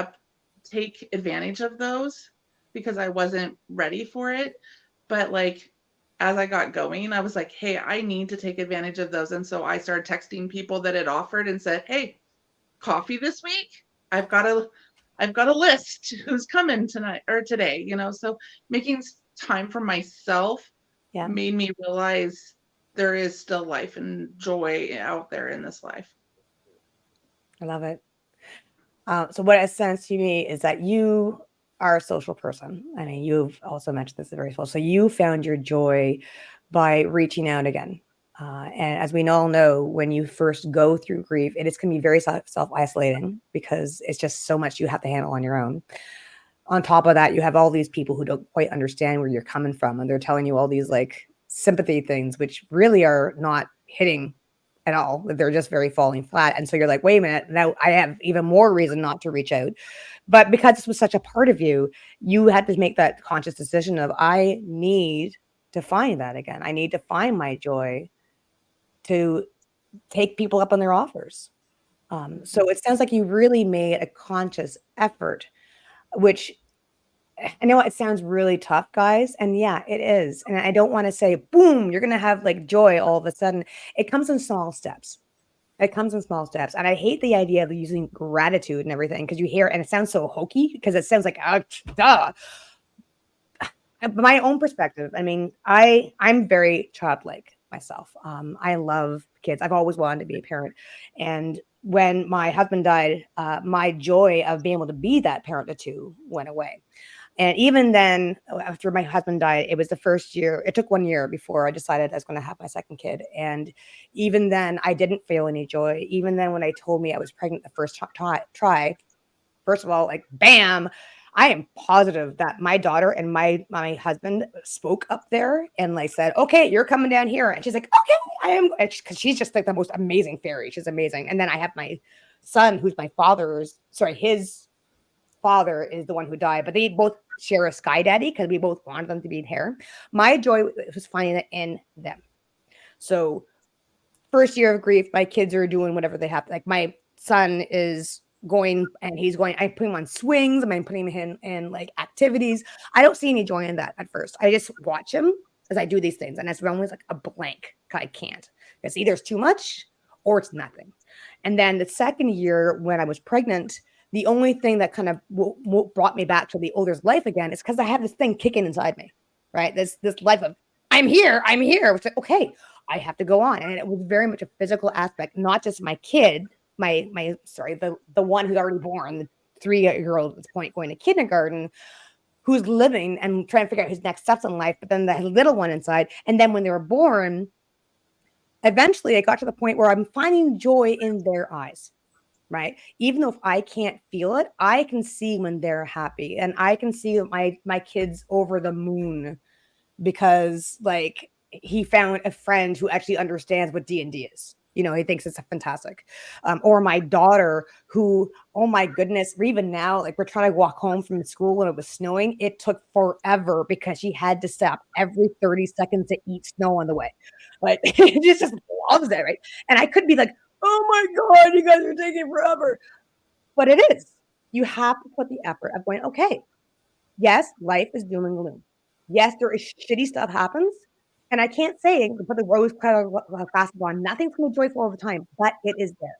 advantage of those because I wasn't ready for it. But like as I got going, I was like, "Hey, I need to take advantage of those." And so I started texting people that had offered and said, "Hey, coffee this week? I've got a list. Who's coming tonight or today?" So making time for myself Yeah. made me realize there is still life and joy out there in this life. I love it. So what it sounds to me is that you are a social person. I mean, you've also mentioned this very well. So you found your joy by reaching out again. And as we all know, when you first go through grief, it is going to be very self-isolating because it's just so much you have to handle on your own. On top of that, you have all these people who don't quite understand where you're coming from, and they're telling you all these like sympathy things, which really are not hitting at all. They're just very falling flat. And so you're like, wait a minute, now I have even more reason not to reach out. But because this was such a part of you, you had to make that conscious decision of, I need to find that again. I need to find my joy to take people up on their offers. So it sounds like you really made a conscious effort, which I know it sounds really tough, guys. And yeah, it is. And I don't want to say, boom, you're going to have like joy all of a sudden. It comes in small steps. It comes in small steps. And I hate the idea of using gratitude and everything because you hear it and it sounds so hokey because it sounds like, duh. My own perspective, I mean, I'm very childlike myself. I love kids. I've always wanted to be a parent. And when my husband died, my joy of being able to be that parent to two went away. And even then, after my husband died, it was the first year. It took 1 year before I decided I was going to have my second kid. And even then, I didn't feel any joy. Even then, when they told me I was pregnant the first try, first of all, like, bam, I am positive that my daughter and my husband spoke up there and like said, "Okay, you're coming down here." And she's like, "Okay, I am," because she's just like the most amazing fairy. She's amazing. And then I have my son, who's my his father is the one who died, but they both share a sky daddy because we both wanted them to be in hair. My joy was finding it in them. So first year of grief, my kids are doing whatever they have. Like my son is going and he's going, I put him on swings, I'm putting him in like activities. I don't see any joy in that at first. I just watch him as I do these things. And it's almost like a blank. I can't. It's either it's too much or it's nothing. And then the second year when I was pregnant, the only thing that kind of brought me back to the older's life again is because I have this thing kicking inside me, right? This life of I'm here. Which, okay, I have to go on, and it was very much a physical aspect, not just my kid, the one who's already born, the 3-year-old at this point going to kindergarten, who's living and trying to figure out his next steps in life, but then the little one inside, and then when they were born, eventually it got to the point where I'm finding joy in their eyes. Right. Even though if I can't feel it, I can see when they're happy, and I can see my kids over the moon because like he found a friend who actually understands what D&D is. He thinks it's fantastic. Or my daughter who, oh my goodness, even now, like we're trying to walk home from school when it was snowing. It took forever because she had to stop every 30 seconds to eat snow on the way. Like it just loves it, right? And I could be like, oh my God, you guys are taking forever. But it is. You have to put the effort of going, okay, yes, life is doom and gloom. Yes, there is shitty stuff happens. And I can't say put the rose colored glasses on. Nothing's going to be joyful all the time, but it is there.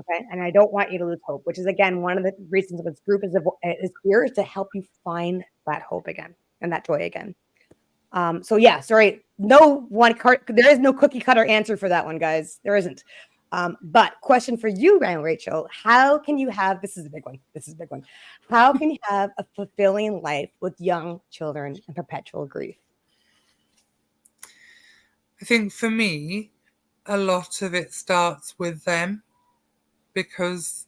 Okay. And I don't want you to lose hope, which is, again, one of the reasons this group is here is to help you find that hope again and that joy again. So yeah, sorry. No one card. There is no cookie cutter answer for that one, guys. There isn't. But question for you, Rachel, how can you have, this is a big one. How can you have a fulfilling life with young children and perpetual grief? I think for me, a lot of it starts with them, because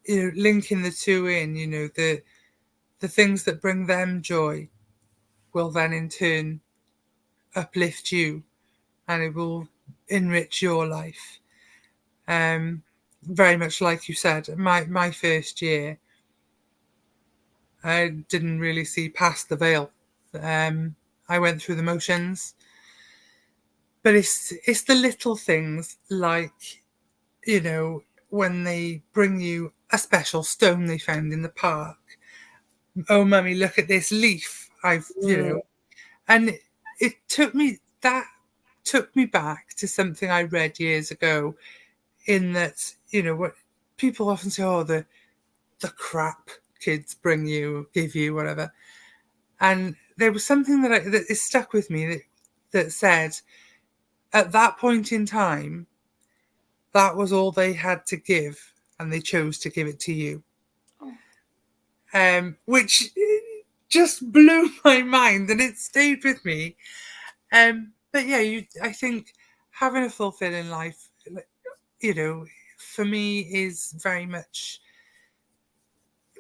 linking the two in, the things that bring them joy will then in turn uplift you, and it will enrich your life. Very much like you said, my first year, I didn't really see past the veil. I went through the motions, but it's the little things, like when they bring you a special stone they found in the park. Oh, mummy, look at this leaf. And it took me back to something I read years ago, in that, what people often say, oh, the crap kids give you, whatever. And there was something that is stuck with me that said, at that point in time, that was all they had to give, and they chose to give it to you. Which just blew my mind, and it stayed with me. But yeah, I think having a fulfilling life, for me, is very much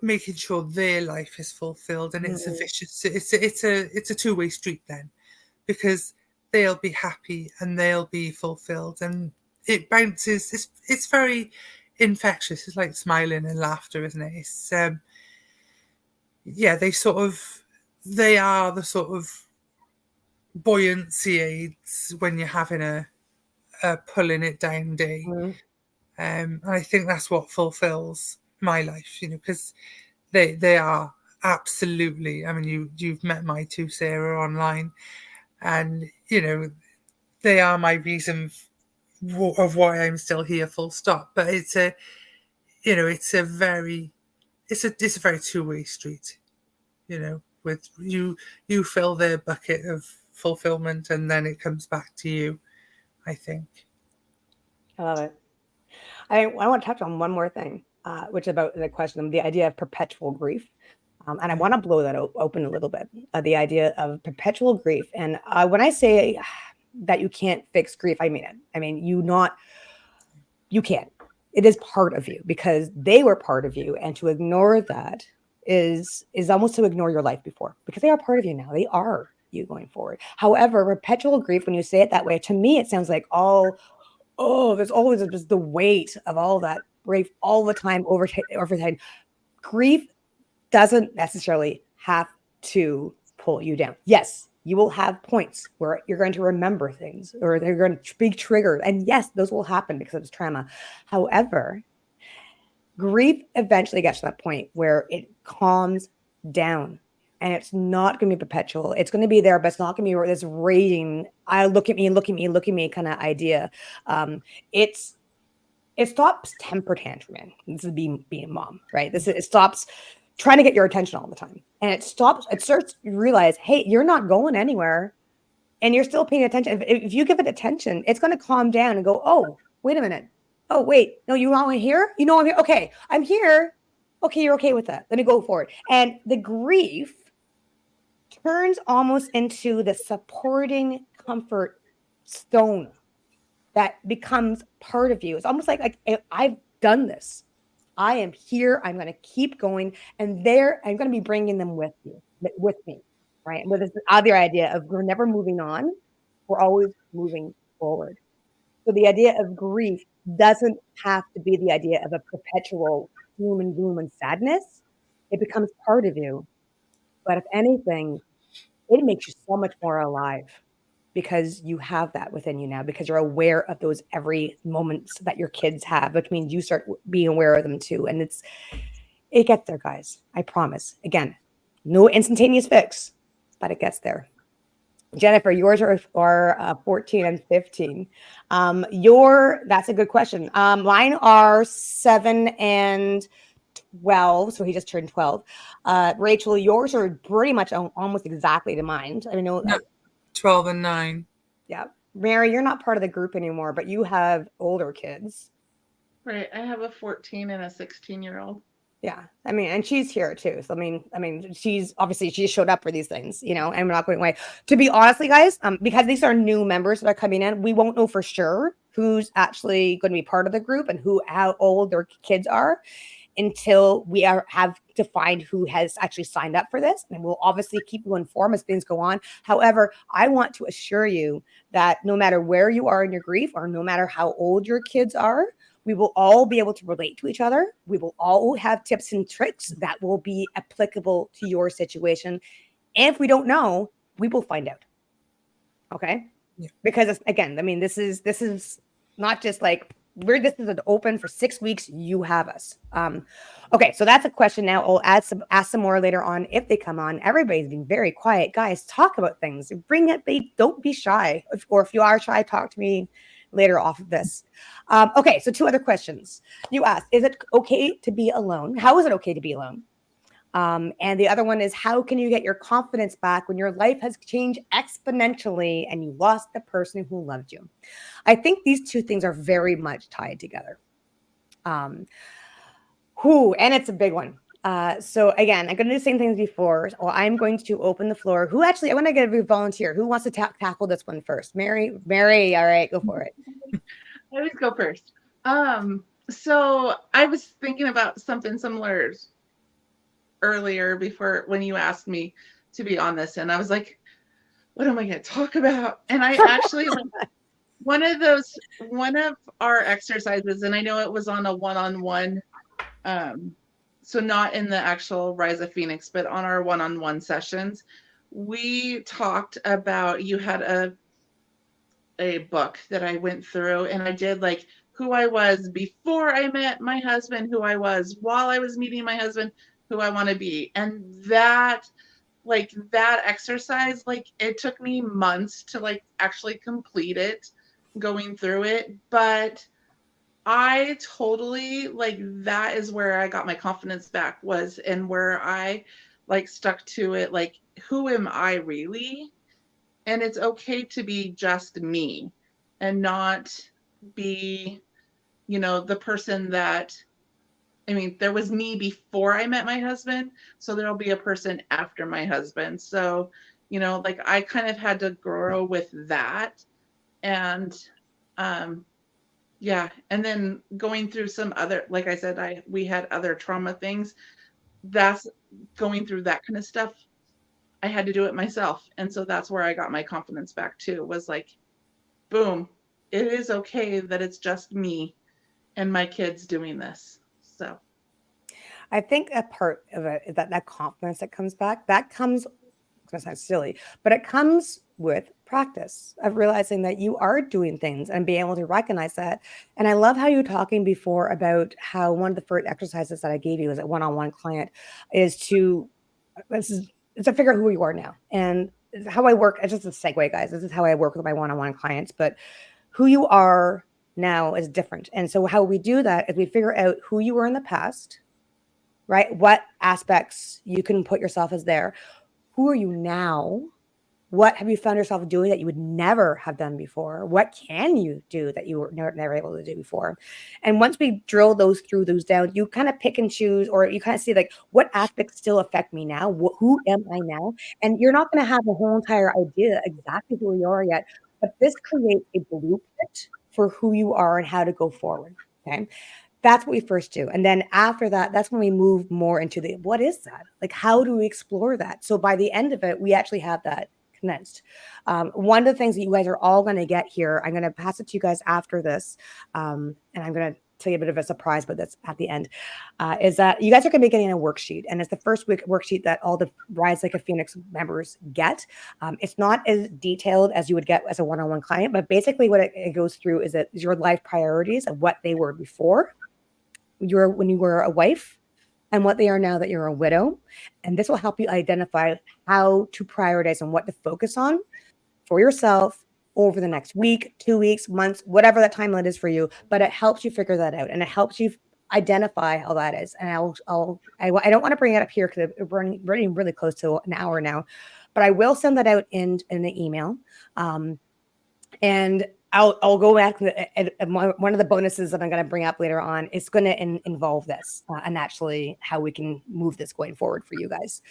making sure their life is fulfilled, and it's a two-way street then, because they'll be happy and they'll be fulfilled, and it bounces. It's very infectious. It's like smiling and laughter, isn't it? It's they are the sort of buoyancy aids when you're having a pulling it down day. And I think that's what fulfills my life, because they are absolutely. I mean, you've met my two Sarah online, and they are my reason of why I'm still here. Full stop. But it's a very two-way street. With you fill their bucket of fulfillment, and then it comes back to you, I think. I love it. I want to touch on one more thing, which is about the question, the idea of perpetual grief. And I want to blow that open a little bit, the idea of perpetual grief. And when I say that you can't fix grief, I mean it. I mean, you can't. It is part of you because they were part of you. And to ignore that is almost to ignore your life before, because they are part of you now. They are you going forward. However, perpetual grief, when you say it that way, to me, it sounds like there's always just the weight of all that grief all the time over time. Grief doesn't necessarily have to pull you down. Yes, you will have points where you're going to remember things or they're going to be triggered. And yes, those will happen because of trauma. However, grief eventually gets to that point where it calms down. And it's not going to be perpetual. It's going to be there, but it's not going to be this raging, look at me kind of idea. It's it stops temper tantruming. This is being a mom, right? It stops trying to get your attention all the time. And it starts to realize, hey, you're not going anywhere and you're still paying attention. If you give it attention, it's going to calm down and go, oh, wait a minute. Oh, wait, no, you want me here? You know, I'm here. Okay, I'm here. Okay, you're okay with that. Let me go forward. And the grief turns almost into the supporting comfort stone that becomes part of you. It's almost like I've done this. I am here. I'm going to keep going, and there I'm going to be bringing them with me, right? With this other idea of we're never moving on, we're always moving forward. So the idea of grief doesn't have to be the idea of a perpetual doom and gloom and sadness. It becomes part of you. But if anything, it makes you so much more alive because you have that within you now, because you're aware of those every moments that your kids have, which means you start being aware of them too. And it gets there, guys. I promise. Again, no instantaneous fix, but it gets there. Jennifer, yours are 14 and 15. That's a good question. Mine are 7 and 12. So he just turned 12. Rachel, yours are pretty much almost exactly to mine. I know. No, 12 and 9. Yeah. Mary, you're not part of the group anymore, but you have older kids. Right. I have a 14 and a 16-year-old. Yeah. I mean, and she's here too. So I mean, she showed up for these things, you know, and we're not going away. To be honestly, guys, because these are new members that are coming in, we won't know for sure who's actually going to be part of the group and how old their kids are until we have defined who has actually signed up for this. And we'll obviously keep you informed as things go on. However, I want to assure you that no matter where you are in your grief or no matter how old your kids are, we will all be able to relate to each other. We will all have tips and tricks that will be applicable to your situation. And if we don't know, we will find out. Okay? Yeah. Because again, I mean, this is not just like this is an open for 6 weeks. You have us. Okay, so that's a question now. I'll ask some more later on if they come on. Everybody's being very quiet. Guys, talk about things. Bring it. Don't be shy. Or if you are shy, talk to me later off of this. Okay, so 2 other questions. You asked, is it okay to be alone? How is it okay to be alone? And the other one is, how can you get your confidence back when your life has changed exponentially and you lost the person who loved you? I think these 2 things are very much tied together. And it's a big one. So again, I'm going to do the same things before. So I'm going to open the floor. I want to get a volunteer. Who wants to tackle this one first? Mary, all right, go for it. I always go first. So I was thinking about something similar earlier before when you asked me to be on this, and I was like, what am I going to talk about? And I actually one of our exercises, and I know it was on a one-on-one, so not in the actual Rise of Phoenix, but on our one-on-one sessions, we talked about, you had a book that I went through, and I did like who I was before I met my husband, who I was while I was meeting my husband, who I want to be. And that exercise, like it took me months to like actually complete it, going through it. But I totally like, that is where I got my confidence back, was, and where I like stuck to it. Like, who am I really? And it's okay to be just me and not be, the person that, I mean, there was me before I met my husband, so there'll be a person after my husband. So, like I kind of had to grow with that. And yeah, and then going through some other, like I said, we had other trauma things. That's going through that kind of stuff. I had to do it myself. And so that's where I got my confidence back too, was like, boom, it is okay that it's just me and my kids doing this. So I think a part of it is that confidence that comes back, that comes, it's going to sound silly, but it comes with practice of realizing that you are doing things and being able to recognize that. And I love how you were talking before about how one of the first exercises that I gave you as a one-on-one client is to figure out who you are now. And how I work, it's just a segue, guys. This is how I work with my one-on-one clients, but who you are now is different. And so how we do that is we figure out who you were in the past, right? What aspects you can put yourself as there. Who are you now? What have you found yourself doing that you would never have done before? What can you do that you were never able to do before? And once we drill those down, you kind of pick and choose, or you kind of see like what aspects still affect me now. Who am I now? And you're not going to have a whole entire idea exactly who you are yet, but this creates a blueprint for who you are and how to go forward. Okay. That's what we first do. And then after that, that's when we move more into the what is that? Like, how do we explore that? So by the end of it, we actually have that condensed. One of the things that you guys are all going to get here, I'm going to pass it to you guys after this. And I'm going to tell you a bit of a surprise, but that's at the end, is that you guys are going to be getting a worksheet. And it's the first week worksheet that all the Rise Like a Phoenix members get. It's not as detailed as you would get as a one-on-one client, but basically what it goes through is your life priorities of what they were before when you were a wife and what they are now that you're a widow. And this will help you identify how to prioritize and what to focus on for yourself over the next week, 2 weeks, months, whatever that timeline is for you. But it helps you figure that out and it helps you identify how that is. And I don't want to bring it up here because we're running really close to an hour now, but I will send that out in the email. And I'll go back. One of the bonuses that I'm going to bring up later on is going to involve this and actually how we can move this going forward for you guys.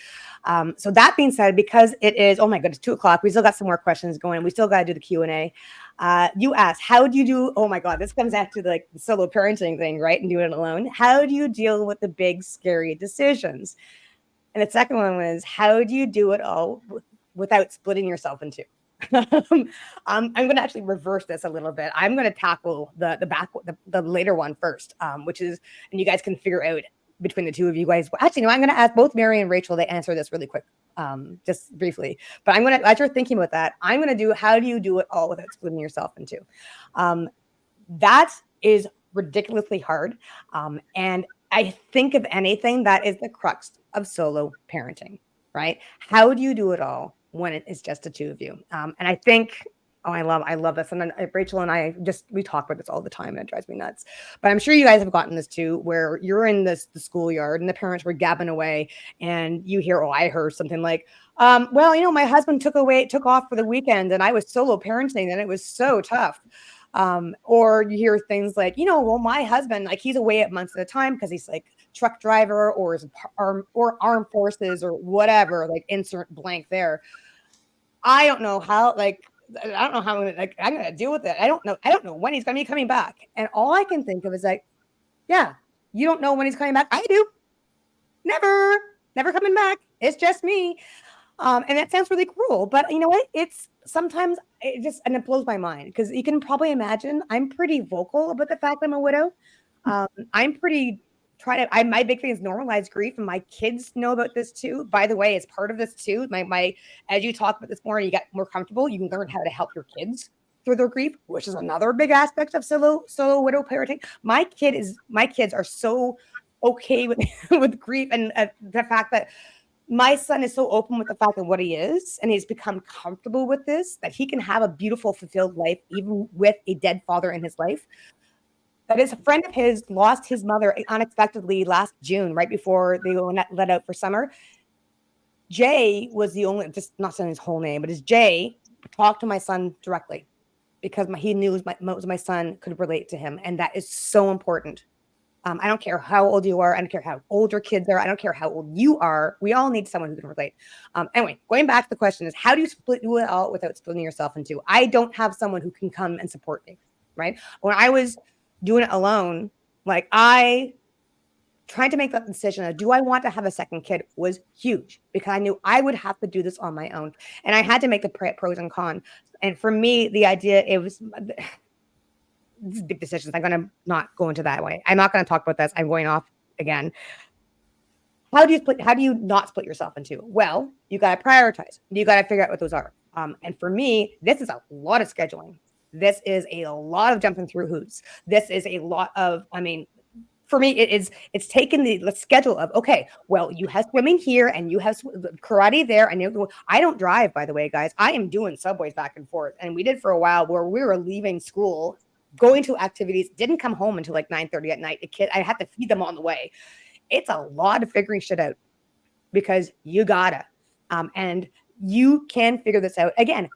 So that being said, because it is, oh my goodness, 2:00, we still got some more questions going. We still got to do the Q&A. You asked, how do you do, oh my God, this comes after the solo parenting thing, right? And doing it alone. How do you deal with the big, scary decisions? And the second one was, how do you do it all without splitting yourself in two? I'm going to actually reverse this a little bit. I'm going to tackle the later one first, which is, and you guys can figure out between the two of you guys. Actually, no, I'm going to ask both Mary and Rachel to answer this really quick, just briefly. But I'm going to, as you're thinking about that, I'm going to do, how do you do it all without splitting yourself in two? That is ridiculously hard. And I think of anything that is the crux of solo parenting, right? How do you do it all when it is just the two of you? And I think, I love this. And then Rachel and I we talk about this all the time and it drives me nuts. But I'm sure you guys have gotten this too, where you're in the schoolyard and the parents were gabbing away and you hear, I heard something like, well, my husband took off for the weekend and I was solo parenting and it was so tough. Or you hear things like, well, my husband, like he's away at months at a time because he's like truck driver or is armed forces or whatever, like insert blank there. I don't know how, I'm going to deal with it. I don't know when he's going to be coming back. And all I can think of is like, yeah, you don't know when he's coming back. I do. Never coming back. It's just me. And that sounds really cruel, but you know what? It's sometimes and it blows my mind because you can probably imagine I'm pretty vocal about the fact I'm a widow. I'm pretty my big thing is normalize grief, and my kids know about this too. By the way, it's part of this too. As you talked about this morning, you get more comfortable. You can learn how to help your kids through their grief, which is another big aspect of solo widow parenting. My kids are so okay with with grief and the fact that my son is so open with the fact of what he is, and he's become comfortable with this, that he can have a beautiful, fulfilled life, even with a dead father in his life. That is, a friend of his lost his mother unexpectedly last June, right before they were let out for summer. Jay was the only, just not saying his whole name, but his Jay talked to my son directly because he knew my son could relate to him. And that is so important. I don't care how old you are. I don't care how old your kids are. I don't care how old you are. We all need someone who can relate. Anyway, going back to the question is, how do you do it all without splitting yourself in two? I don't have someone who can come and support me, right? When I was doing it alone, like I tried to make that decision of, do I want to have a second kid, was huge because I knew I would have to do this on my own. And I had to make the pros and cons. And for me, the idea, it was big decisions. I'm going to not go into that way. I'm not going to talk about this. I'm going off again. How do you not split yourself in two? Well, you got to prioritize. You got to figure out what those are. And for me, this is a lot of scheduling. This is a lot of jumping through hoops. This is a lot of, for me, it's taken the schedule of, okay, well, you have swimming here and you have karate there. And I don't drive, by the way, guys. I am doing subways back and forth. And we did for a while where we were leaving school going to activities, didn't come home until like 9:30 at night. The kid, I had to feed them on the way. It's a lot of figuring shit out because you gotta. And you can figure this out. Again,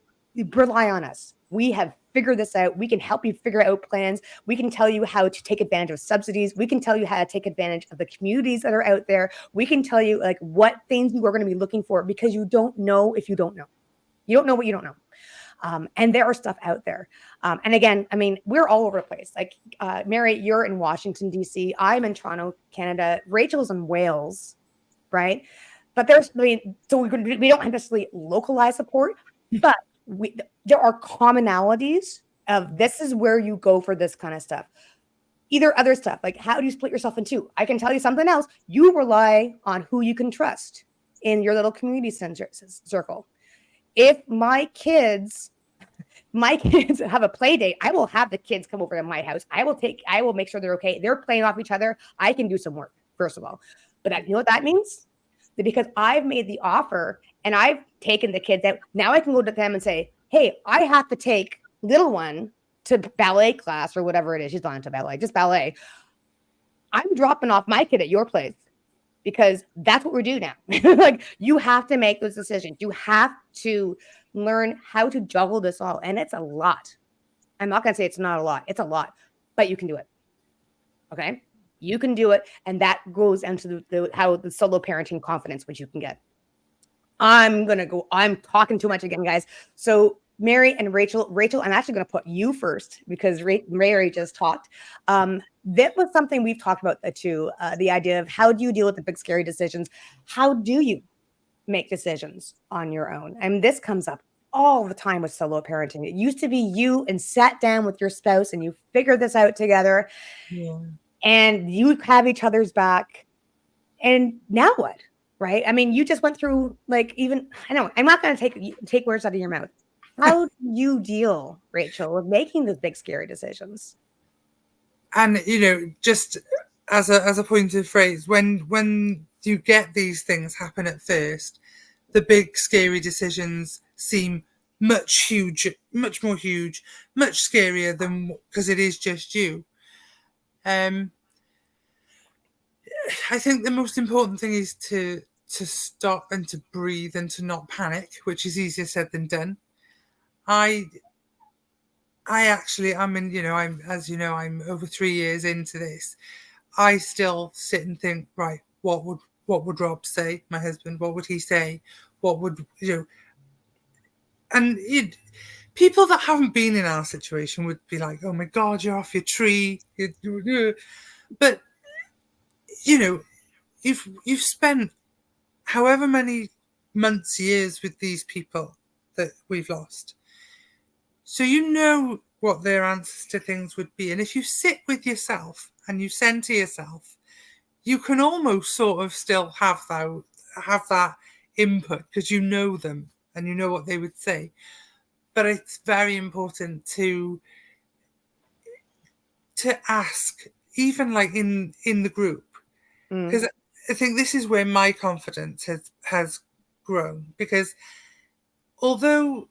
rely on us. We have figured this out. We can help you figure out plans. We can tell you how to take advantage of subsidies. We can tell you how to take advantage of the communities that are out there. We can tell you like what things you are going to be looking for because you don't know if you don't know. You don't know what you don't know. And there are stuff out there. And again, I mean, we're all over the place. Like Mary, you're in Washington, D.C. I'm in Toronto, Canada. Rachel's in Wales, right? But there's, I mean, so we don't have necessarily localized support, but there are commonalities of this is where you go for this kind of stuff. Either other stuff, like how do you split yourself in two? I can tell you something else. You rely on who you can trust in your little community circle. If my kids have a play date, I will have the kids come over to my house. I will make sure they're okay. They're playing off each other. I can do some work, first of all. But you know what that means? That because I've made the offer and I've taken the kids out, now I can go to them and say, hey, I have to take little one to ballet class or whatever it is. She's not into ballet, just ballet. I'm dropping off my kid at your place because that's what we do now. Like you have to make those decisions. You have to learn how to juggle this all. And it's a lot. I'm not going to say it's not a lot. It's a lot, but you can do it. Okay. You can do it. And that goes into how the solo parenting confidence, which you can get. I'm talking too much again, guys. So Mary and Rachel, I'm actually going to put you first because Mary just talked. That was something we've talked about too. The idea of how do you deal with the big, scary decisions? How do you make decisions on your own? And this comes up all the time with solo parenting. It used to be you and sat down with your spouse and you figured this out together and you have each other's back. And now what? Right? I mean, you just went through like I know I'm not going to take words out of your mouth. How do you deal, Rachel, with making those big, scary decisions? And just as a point of phrase, when you get these things happen at first, the big, scary decisions seem much more huge, much scarier than because it is just you. I think the most important thing is to stop and to breathe and to not panic, which is easier said than done. I'm over 3 years into this. I still sit and think, right, what would Rob say, my husband? What would he say? What would and people that haven't been in our situation would be like, oh my God, you're off your tree. But you've spent however many months, years with these people that we've lost. So what their answers to things would be. And if you sit with yourself and you center yourself, you can almost sort of still have that input because you know them and you know what they would say. But it's very important to ask, even like in the group, because I think this is where my confidence has grown. Because although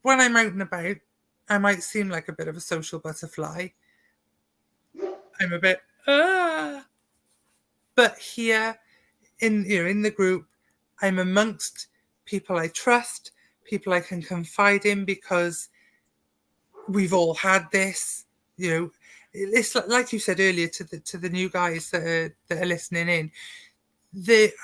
when I'm out and about, I might seem like a bit of a social butterfly. I'm a bit, but here in the group, I'm amongst people I trust, people I can confide in because we've all had this. It's like you said earlier to the new guys that are listening in.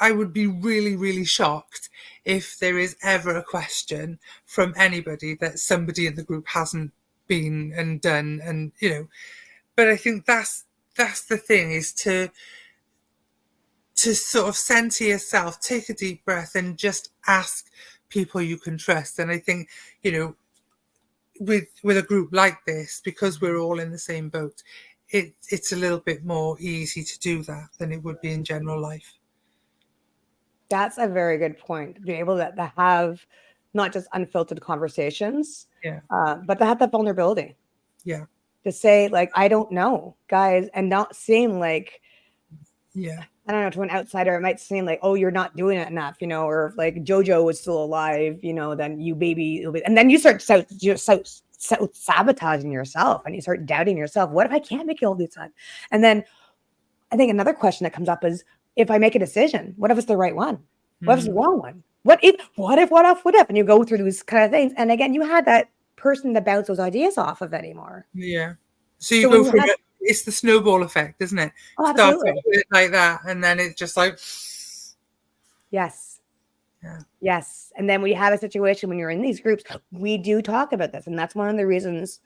I would be really, really shocked if there is ever a question from anybody that somebody in the group hasn't been and done, and But I think that's the thing, is to sort of center yourself, take a deep breath, and just ask people you can trust. And I think with a group like this, because we're all in the same boat, it's a little bit more easy to do that than it would be in general life. That's a very good point. To be able to have not just unfiltered conversations, but to have that vulnerability. Yeah. To say, like, I don't know, guys, and not seem like, I don't know, to an outsider, it might seem like, oh, you're not doing it enough, or if like JoJo was still alive, then you baby, and then you start sabotaging yourself and you start doubting yourself. What if I can't make it all the time? And then I think another question that comes up is, if I make a decision, what if it's the right one? What if it's the wrong one? What if? And you go through these kind of things. And again, you had that person to bounce those ideas off of anymore. Yeah. So you So go when you from have, it. It's the snowball effect, isn't it? oh, Starts absolutely. off with it like that, and then it's just like, Yes. yeah. Yes. And then we have a situation when you're in these groups, we do talk about this. And that's one of the reasons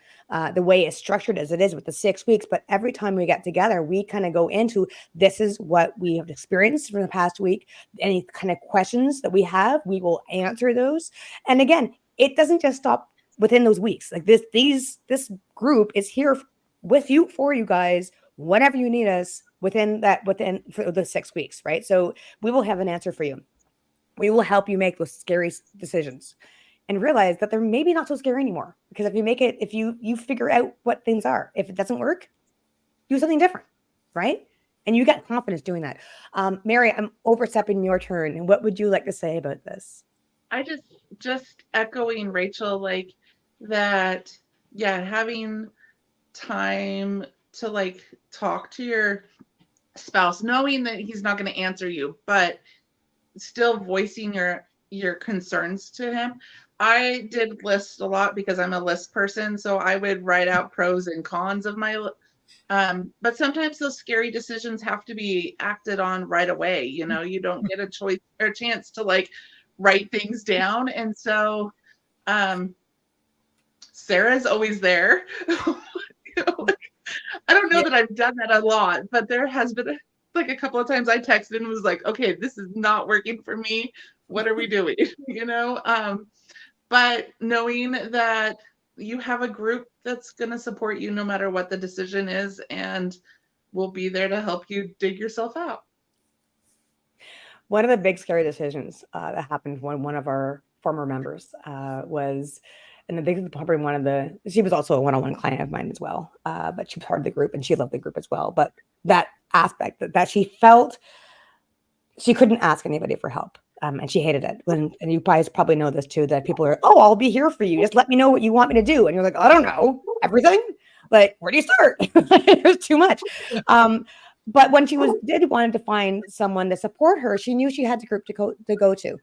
the way it's structured as it is with the 6 weeks. But every time we get together, we kind of go into, this is what we have experienced for the past week. Any kind of questions that we have, we will answer those. And again, it doesn't just stop within those weeks. Like this group is here with you, for you guys, whenever you need us within for the 6 weeks, right? So we will have an answer for you. We will help you make those scary decisions and realize that they're maybe not so scary anymore. Because if you figure out what things are, if it doesn't work, do something different, right? And you get confidence doing that. Mary, I'm overstepping your turn. And what would you like to say about this? I just echoing Rachel, like that, yeah, having time to like talk to your spouse, knowing that he's not going to answer you, but still voicing your concerns to him. I did list a lot because I'm a list person, so I would write out pros and cons of my but sometimes those scary decisions have to be acted on right away. You know, you don't get a choice or a chance to like write things down. And so Sarah's always there. You know, I don't know Yeah. that I've done that a lot, but there has been like a couple of times I texted and was like, okay, this is not working for me. What are we doing? You know? But knowing that you have a group that's going to support you no matter what the decision is and will be there to help you dig yourself out. One of the big scary decisions that happened when one of our former members was, and I think probably she was also a one-on-one client of mine as well, but she was part of the group and she loved the group as well. But that aspect that she felt she couldn't ask anybody for help. And she hated it. And you guys probably know this too, that people are, oh, I'll be here for you. Just let me know what you want me to do. And you're like, I don't know, everything. Like, where do you start? There's too much. But when she wanted to find someone to support her, she knew she had the group to go to.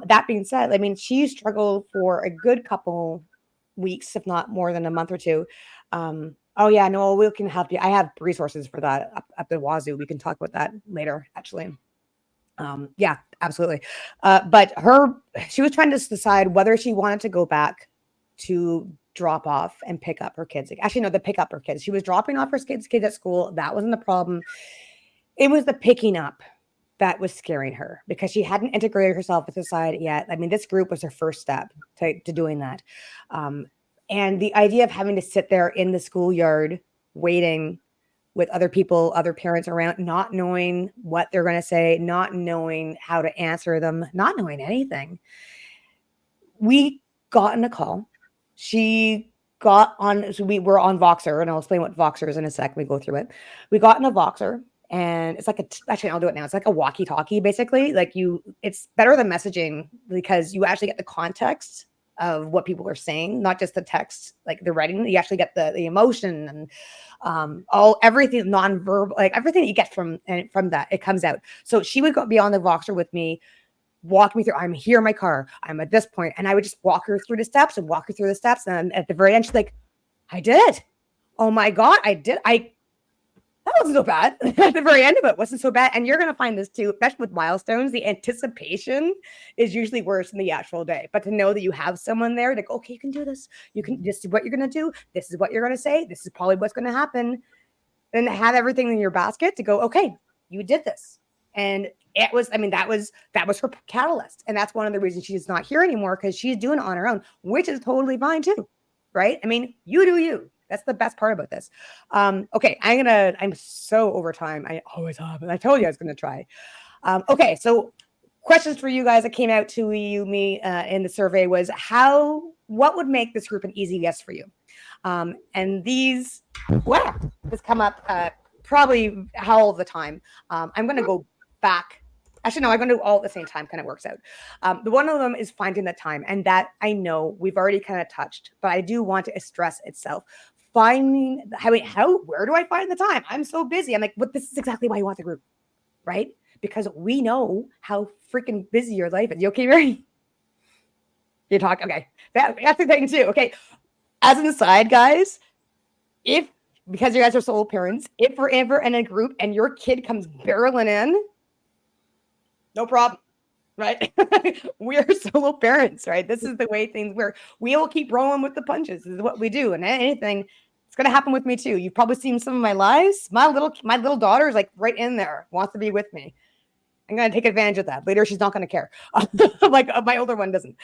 That being said, I mean, she struggled for a good couple weeks, if not more than a month or two. Oh yeah, no, we can help you. I have resources for that up the wazoo. We can talk about that later, actually. Yeah, absolutely. But she was trying to decide whether she wanted to go back to drop off and pick up her kids. Actually, no, to pick up her kids. She was dropping off her kids at school. That wasn't the problem. It was the picking up that was scaring her because she hadn't integrated herself with society yet. I mean, this group was her first step to doing that. And the idea of having to sit there in the schoolyard waiting with other people, other parents around, not knowing what they're going to say, not knowing how to answer them, not knowing anything. We got in a call. She got on, so we were on Voxer, and I'll explain what Voxer is in a sec. We go through it. We got in a Voxer, and it's like actually, I'll do it now. It's like a walkie-talkie, basically. Like it's better than messaging because you actually get the context of what people are saying, not just the text, like the writing. You actually get the emotion and everything nonverbal, like everything that you get from that, it comes out. So she would be on the Voxer with me, walk me through. I'm here in my car. I'm at this point, and I would just walk her through the steps and walk her through the steps. And at the very end, she's like, "I did it! Oh my god, I did! That wasn't so bad." At the very end of it wasn't so bad. And you're going to find this too, especially with milestones. The anticipation is usually worse than the actual day. But to know that you have someone there to go, okay, you can do this. This is what you're going to do. This is what you're going to say. This is probably what's going to happen. And have everything in your basket to go, okay, you did this. And it was, I mean, that was her catalyst. And that's one of the reasons she's not here anymore, because she's doing it on her own, which is totally fine too. Right? I mean, you do you. That's the best part about this. Okay, I'm so over time. I always have, and I told you I was gonna try. Okay, so questions for you guys that came out to me in the survey was what would make this group an easy yes for you? And this come up probably all the time. I'm gonna go back Actually, no, I'm going to do all at the same time. Kind of works out. The one of them is finding the time, and that I know we've already kind of touched, but I do want to stress itself. Finding where do I find the time? I'm so busy. I'm like, but this is exactly why you want the group, right? Because we know how freaking busy your life is. You okay, Mary? You talk okay. That's the thing too. Okay. As an aside, guys, if because you guys are solo parents, if we're ever in a group and your kid comes barreling in, no problem, right? We're solo parents, right? This is the way things work. We will keep rolling with the punches. This is what we do. And anything, it's gonna happen with me too. You've probably seen some of my lives. My little daughter is like right in there, wants to be with me. I'm gonna take advantage of that. Later, she's not gonna care. Like my older one doesn't.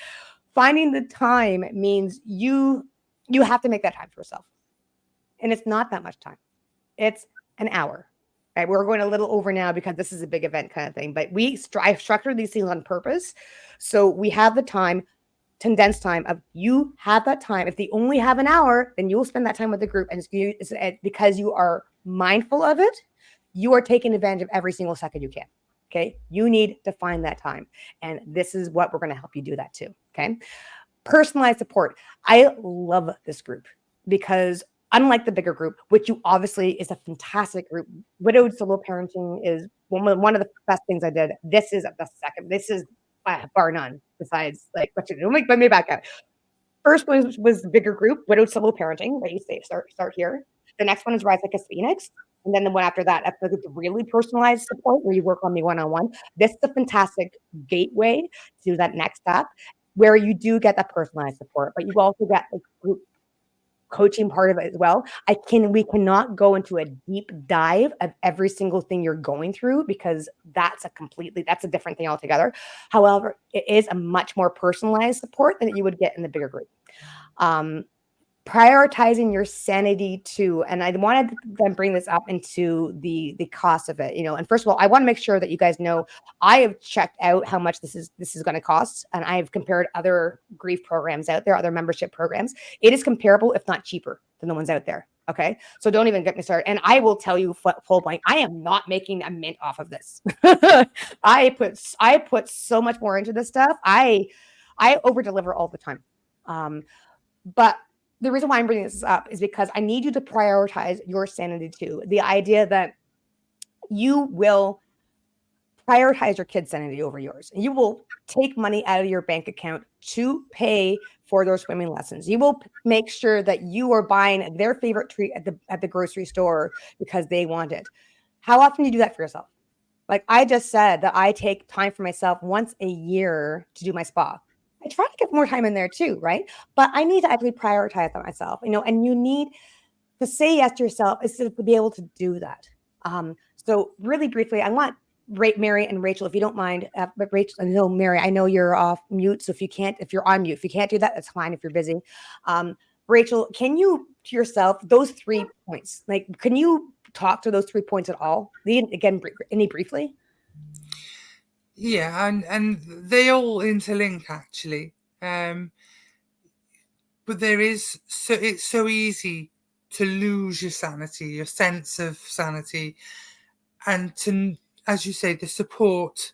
Finding the time means you have to make that time for yourself. And it's not that much time. It's an hour. Right? We're going a little over now because this is a big event kind of thing, but I structure these things on purpose. So we have the time, condensed time of you have that time. If they only have an hour, then you'll spend that time with the group. And because you are mindful of it, you are taking advantage of every single second you can. Okay. You need to find that time. And this is what we're going to help you do that too. Okay. Personalized support. I love this group because unlike the bigger group, which you obviously is a fantastic group, widowed solo parenting is one of the best things I did. This is the second. This is bar none. Besides, like, let me back up. First one was the bigger group, widowed solo parenting. Right, you say start here. The next one is Rise Like a Phoenix, and then the one after that, after the really personalized support where you work on me one on one. This is a fantastic gateway to that next step where you do get that personalized support, but you also get like group coaching part of it as well. We cannot go into a deep dive of every single thing you're going through because that's a different thing altogether. However, it is a much more personalized support than you would get in the bigger group. Prioritizing your sanity too. And I wanted to then bring this up into the cost of it, and first of all, I want to make sure that you guys know I have checked out how much this is going to cost. And I've compared other grief programs out there, other membership programs. It is comparable, if not cheaper than the ones out there. Okay. So don't even get me started. And I will tell you full blank, I am not making a mint off of this. I put so much more into this stuff. I over deliver all the time. But the reason why I'm bringing this up is because I need you to prioritize your sanity too. The idea that you will prioritize your kid's sanity over yours. You will take money out of your bank account to pay for their swimming lessons. You will make sure that you are buying their favorite treat at the grocery store because they want it. How often do you do that for yourself? Like I just said that I take time for myself once a year to do my spa. I try to get more time in there too, right? But I need to actually prioritize that myself, and you need to say yes to yourself is to be able to do that. So really briefly, I want Mary and Rachel, if you don't mind, but Rachel, no, Mary, I know you're off mute. So if you're on mute, if you can't do that, that's fine if you're busy. Rachel, can you to yourself, those 3 points, like, can you talk to those 3 points at all? Again, briefly? Yeah, and they all interlink actually. But it's so easy to lose your sanity, your sense of sanity, and to, as you say, the support.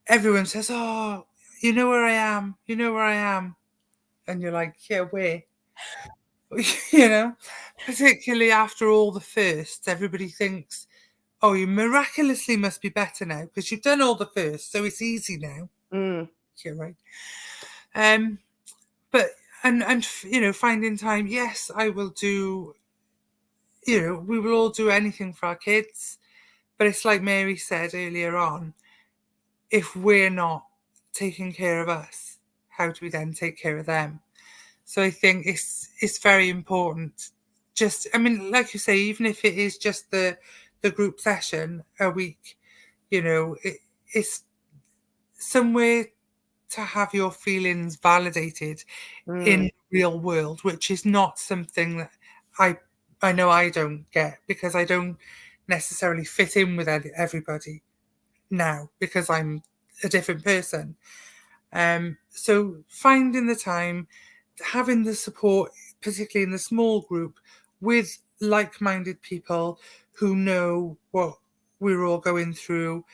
Everyone says, "Oh, you know where I am. You know where I am," and you're like, "Yeah, where?" Particularly after all the firsts, everybody thinks, "Oh, you miraculously must be better now because you've done all the first, so it's easy now." Yeah, right. But and finding time. Yes, I will do. We will all do anything for our kids, but it's like Mary said earlier on. If we're not taking care of us, how do we then take care of them? So I think it's very important. Just, I mean, like you say, even if it is just the group session a week, it's somewhere to have your feelings validated in the real world, which is not something that I know I don't get because I don't necessarily fit in with everybody now because I'm a different person. So finding the time, having the support, particularly in the small group, with like-minded people who know what we're all going through,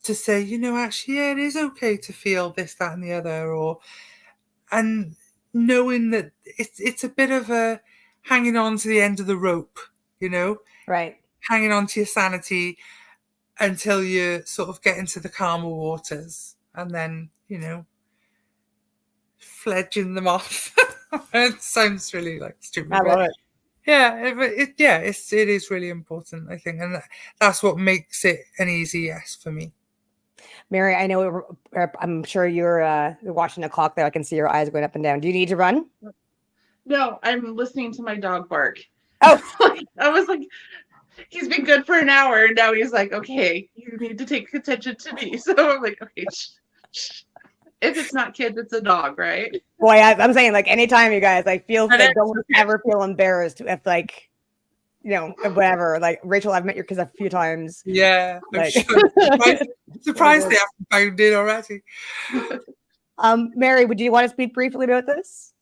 to say, actually, yeah, it is okay to feel this, that, and the other, and knowing that it's a bit of a hanging on to the end of the rope, Right. hanging on to your sanity until you sort of get into the calmer waters, and then, fledging them off. It sounds really like stupid, I love it. yeah, it is really important, I think, and that's what makes it an easy yes for me. Mary, I know I'm sure you're watching the clock there. I can see your eyes going up and down. Do you need to run? No, I'm listening to my dog bark. Oh, I was like, he's been good for an hour, and now he's like, okay, you need to take attention to me. So I'm like, okay, shh. If it's not kids, it's a dog, right? boy, I'm saying like anytime you guys like feel And like don't ever feel embarrassed if like whatever. Like Rachel, I've met your kids a few times. yeah, I'm Like, sure. Surprised they haven't found it already. Mary, would you want to speak briefly about this?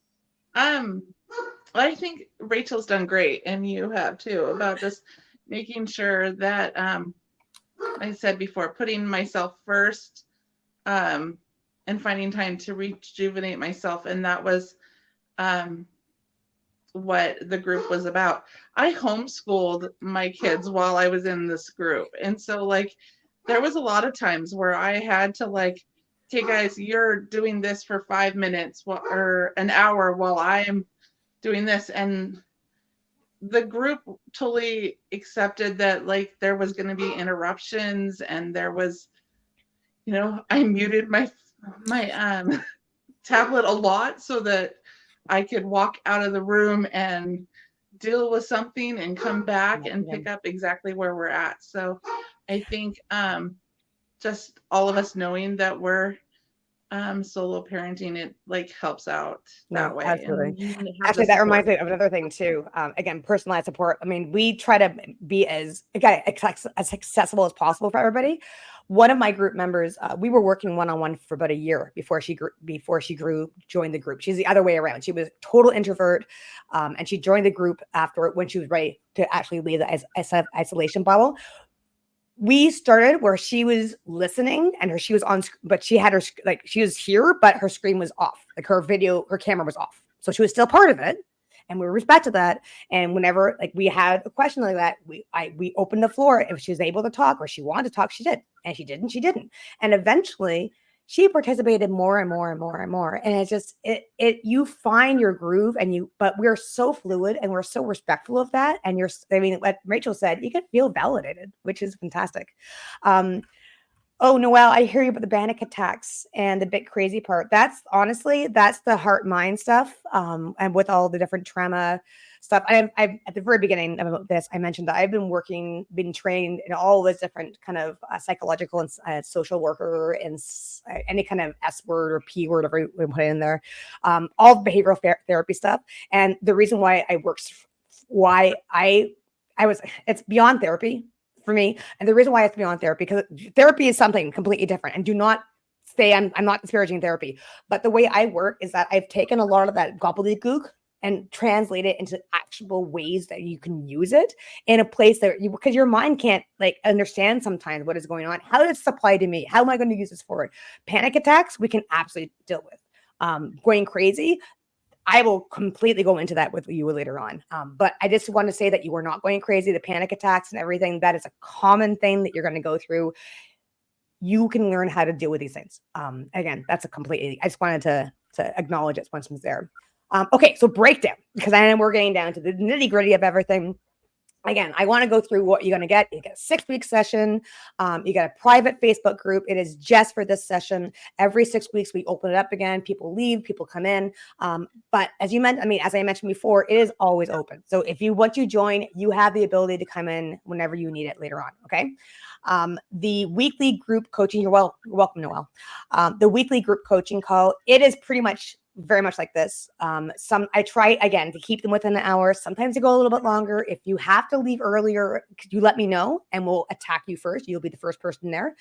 I think Rachel's done great, and you have too, about just making sure that, I said before, putting myself first, and finding time to rejuvenate myself. And that was what the group was about. I homeschooled my kids while I was in this group. And so like there was a lot of times where I had to like, okay guys, you're doing this for 5 minutes or an hour while I am doing this. And the group totally accepted that like there was going to be interruptions, and there was, I muted my tablet a lot so that I could walk out of the room and deal with something and come back and pick up exactly where we're at. So I think just all of us knowing that we're solo parenting, it like helps out that way. Absolutely. And Actually, that reminds me of another thing too. Again, personalized support. I mean, we try to be as accessible as possible for everybody. One of my group members, we were working one-on-one for about a year before she joined the group. She's the other way around. She was a total introvert, and she joined the group after when she was ready to actually leave the isolation bubble. We started where she was listening and she was on, but she had she was here, but her screen was off. Like her camera was off. So she was still part of it. And we respected that. And whenever like we had a question like that, we opened the floor. If she was able to talk or she wanted to talk, she did. And she didn't, she didn't. And eventually she participated more and more and more and more. And it's just you find your groove but we're so fluid and we're so respectful of that. And like Rachel said, you can feel validated, which is fantastic. Oh, Noelle, I hear you about the panic attacks and the bit crazy part. That's the heart mind stuff. And with all the different trauma stuff, I've at the very beginning of this, I mentioned that I've been trained in all this different kind of psychological and social worker and any kind of S word or P word, whatever we put in there, all behavioral therapy stuff. And the reason why it's beyond therapy for me. And the reason why it's beyond therapy, because therapy is something completely different. And do not say I'm not disparaging therapy, but the way I work is that I've taken a lot of that gobbledygook and translate it into actual ways that you can use it in a place that because your mind can't like understand sometimes what is going on. How does this apply to me? How am I going to use this forward? Panic attacks, we can absolutely deal with. Going crazy, I will completely go into that with you later on. But I just want to say that you are not going crazy. The panic attacks and everything, that is a common thing that you're going to go through. You can learn how to deal with these things. Again, I just wanted to acknowledge it once it's there. Okay, so breakdown, because I know we're getting down to the nitty gritty of everything. Again, I want to go through what you're going to get. You get a 6-week session. You get a private Facebook group. It is just for this session. Every 6 weeks, we open it up again. People leave, people come in. But as I mentioned before, it is always open. So once you join, you have the ability to come in whenever you need it later on. Okay. The weekly group coaching, you're welcome, Noelle. The weekly group coaching call, it is pretty much very much like this. I try again to keep them within an hour. Sometimes they go a little bit longer. If you have to leave earlier, you let me know and we'll attack you first. You'll be the first person there.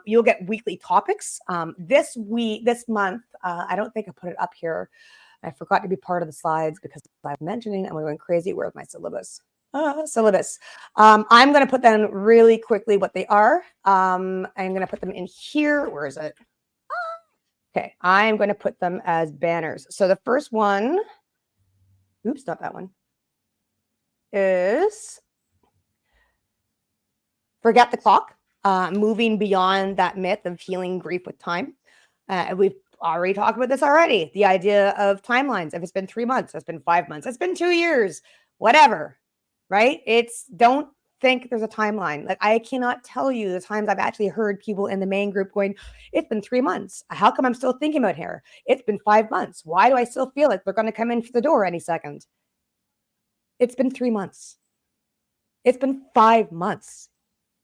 You'll get weekly topics. This month, I don't think I put it up here. I forgot to be part of the slides because I'm mentioning I'm going crazy. Where's my syllabus? Syllabus. I'm going to put them really quickly what they are. I'm going to put them in here. Where is it? Okay, I'm going to put them as banners. So the first one, oops, not that one, is forget the clock, moving beyond that myth of healing grief with time. We've already talked about this already. The idea of timelines. If it's been 3 months, it's been 5 months, it's been 2 years, whatever, right? It's don't think there's a timeline. Like I cannot tell you the times I've actually heard people in the main group going, it's been 3 months. How come I'm still thinking about hair? It's been 5 months. Why do I still feel like they're going to come in for the door any second? It's been 3 months. It's been 5 months.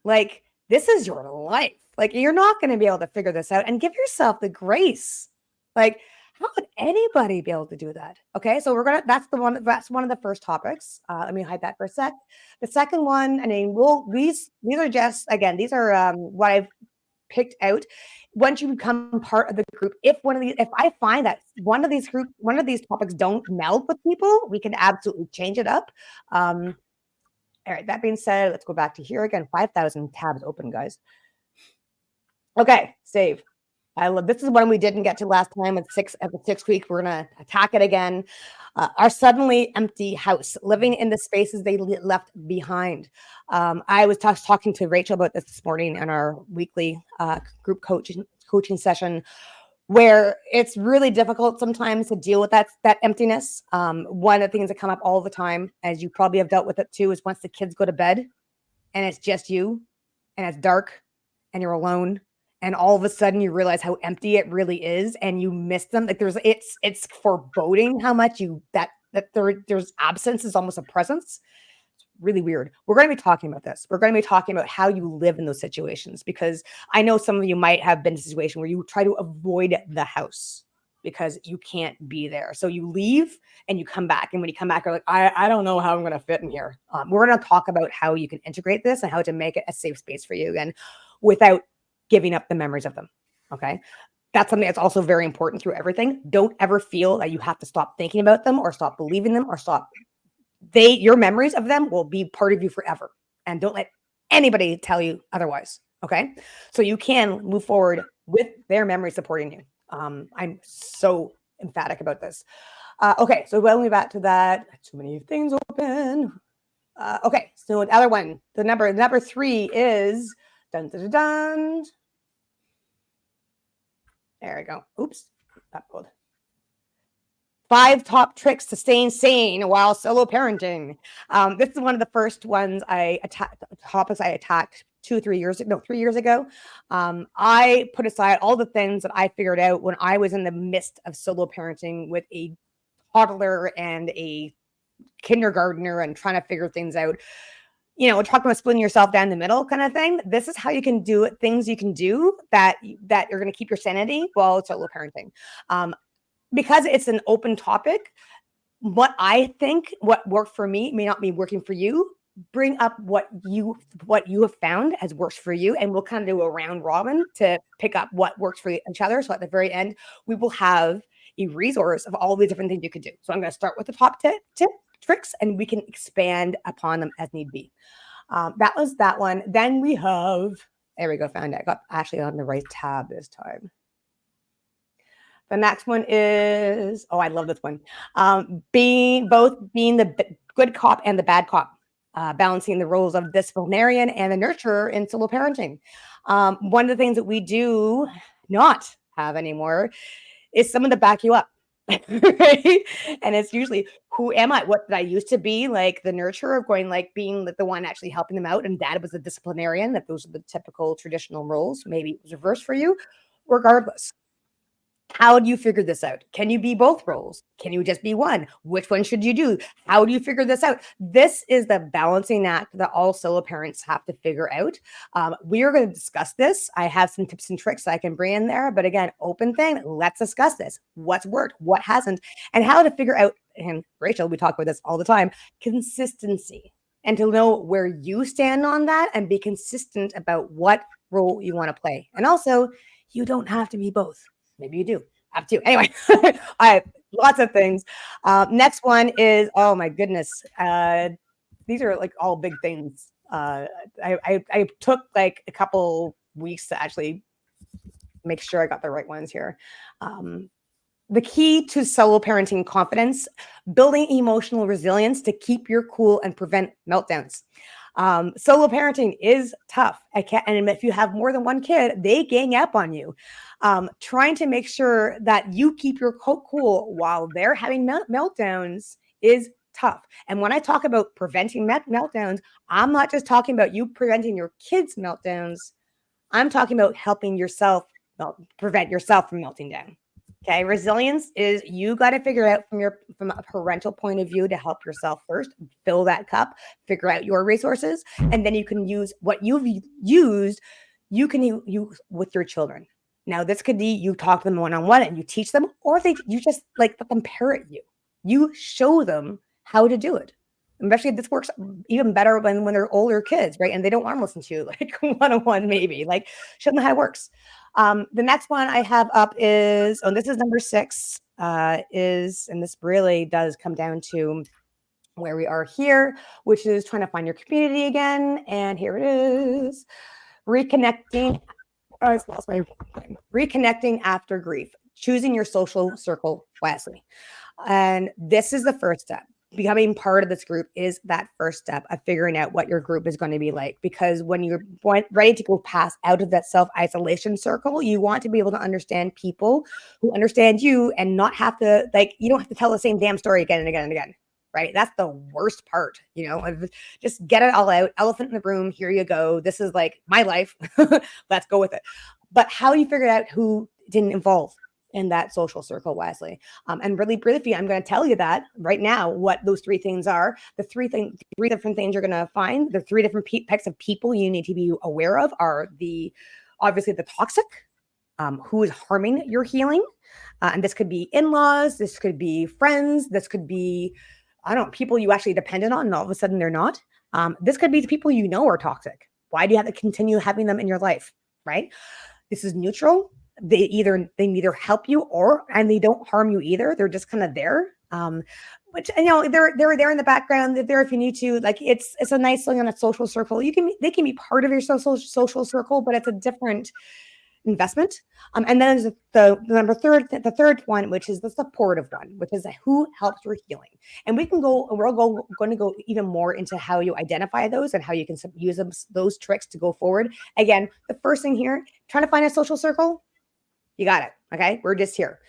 Like, this is your life. Like, you're not going to be able to figure this out and give yourself the grace. Like, how would anybody be able to do that? Okay, so that's one of the first topics. Let me hide that for a sec. The second one, I mean, these are just, again, these are what I've picked out. Once you become part of the group, if I find that one of these topics don't meld with people, we can absolutely change it up. All right, that being said, let's go back to here again. 5,000 tabs open, guys. Okay, save. I love this is one we didn't get to last time with 6 week. We're gonna attack it again. Our suddenly empty house, living in the spaces they left behind. I was talking to Rachel about this morning in our weekly group coaching session, where it's really difficult sometimes to deal with that emptiness. One of the things that come up all the time, as you probably have dealt with it too, is once the kids go to bed and it's just you and it's dark and you're alone and all of a sudden you realize how empty it really is and you miss them. Like it's foreboding how much there's absence is almost a presence. Really weird. We're going to be talking about this. We're going to be talking about how you live in those situations, because I know some of you might have been in a situation where you try to avoid the house because you can't be there. So you leave and you come back. And when you come back, you're like, I don't know how I'm going to fit in here. We're going to talk about how you can integrate this and how to make it a safe space for you again without giving up the memories of them. Okay. That's something that's also very important through everything. Don't ever feel that you have to stop thinking about them or stop believing them or stop. Your memories of them will be part of you forever. And don't let anybody tell you otherwise. Okay. So you can move forward with their memory supporting you. I'm so emphatic about this. Okay. So going back to that, too many things open. Okay. So the other one, the number 3 is dun, dun, dun, dun. There we go. Oops. Upload. 5 top tricks to staying sane while solo parenting. This is one of the first ones topics I attacked 3 years ago. I put aside all the things that I figured out when I was in the midst of solo parenting with a toddler and a kindergartner and trying to figure things out. You know, we're talking about splitting yourself down the middle kind of thing. This is how you can do it. Things you can do that you're going to keep your sanity while solo parenting. Because it's an open topic, what I think what worked for me may not be working for you. Bring up what you have found has worked for you, and we'll kind of do a round robin to pick up what works for each other. So at the very end, we will have a resource of all the different things you could do. So I'm going to start with the top tricks, and we can expand upon them as need be. That was that one. Then we have, there we go, found it. I got actually on the right tab this time. The next one is, I love this one. Being the good cop and the bad cop, balancing the roles of disciplinarian and the nurturer in solo parenting. One of the things that we do not have anymore is someone to back you up. Right? And it's usually, who am I? What did I used to be? Like the nurturer of going, like being the one actually helping them out, and dad was the disciplinarian. That those are the typical traditional roles. Maybe it was reversed for you. Regardless, how do you figure this out? Can you be both roles? Can you just be one? Which one should you do? How do you figure this out? This is the balancing act that all solo parents have to figure out. We are going to discuss this. I have some tips and tricks I can bring in there. But again, open thing. Let's discuss this. What's worked? What hasn't? And how to figure out, and Rachel, we talk about this all the time, consistency. And to know where you stand on that and be consistent about what role you want to play. And also, you don't have to be both. Maybe you do have to. Anyway, I have lots of things. Next one is, oh my goodness. these are like all big things. I took like a couple weeks to actually make sure I got the right ones here. The key to solo parenting: confidence, building emotional resilience to keep your cool and prevent meltdowns. Solo parenting is tough. And if you have more than one kid, they gang up on you. Trying to make sure that you keep your cool while they're having meltdowns is tough. And when I talk about preventing meltdowns, I'm not just talking about you preventing your kids' meltdowns. I'm talking about helping yourself prevent yourself from melting down. Okay, resilience is you got to figure out from a parental point of view to help yourself first, fill that cup, figure out your resources, and then you can use what you've used. You can use with your children. Now, this could be you talk to them one on one and you teach them, or you just like let them parrot you. You show them how to do it. Especially this works even better when they're older kids, right? And they don't want to listen to you like one on one, maybe like show them how it works. The next one I have up is, this is number 6, and this really does come down to where we are here, which is trying to find your community again. And here it is, reconnecting. Oh, I lost my thing. Reconnecting after grief, choosing your social circle wisely. And this is the first step. Becoming part of this group is that first step of figuring out what your group is going to be like. Because when you're ready to go past out of that self-isolation circle, you want to be able to understand people who understand you and not have to, like, you don't have to tell the same damn story again and again and again. Right? That's the worst part, just get it all out. Elephant in the room. Here you go. This is like my life. Let's go with it. But how you figure out who didn't involve in that social circle wisely. And really briefly, I'm going to tell you that right now, what those 3 things are. The three different things you're going to find. The 3 different types of people you need to be aware of are obviously the toxic, who is harming your healing. And this could be in-laws. This could be friends. This could be, people you actually depended on and all of a sudden they're not. This could be the people you know are toxic. Why do you have to continue having them in your life, right? This is neutral. They neither help you and they don't harm you either. They're just kind of there. Which, they're there in the background. They're there if you need to. Like it's a nice thing on a social circle. They can be part of your social circle, but it's a different investment. And then there's the third one, which is the supportive one, which is who helps your healing. And we're going to go even more into how you identify those and how you can use those tricks to go forward. Again, the first thing here, trying to find a social circle. You got it. Okay. We're just here.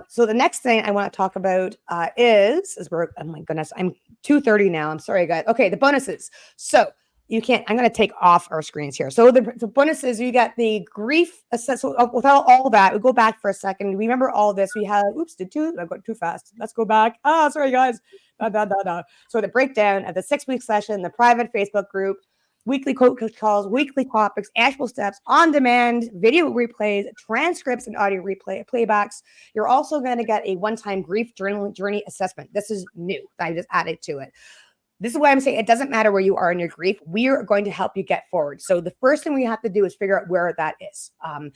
So the next thing I want to talk about is oh my goodness, I'm 2:30 now. I'm sorry, guys. Okay. The bonuses. So I'm going to take off our screens here. So the bonuses, you got the grief assessment. So without all that, we go back for a second. We remember all this. We had, I got too fast. Let's go back. Sorry, guys. So the breakdown of the 6-week session, the private Facebook group, weekly coach calls, weekly topics, actual steps, on-demand video replays, transcripts, and audio playbacks. You're also going to get a one-time grief journey assessment. This is new. I just added to it. This is why I'm saying it doesn't matter where you are in your grief. We are going to help you get forward. So the first thing we have to do is figure out where that is. I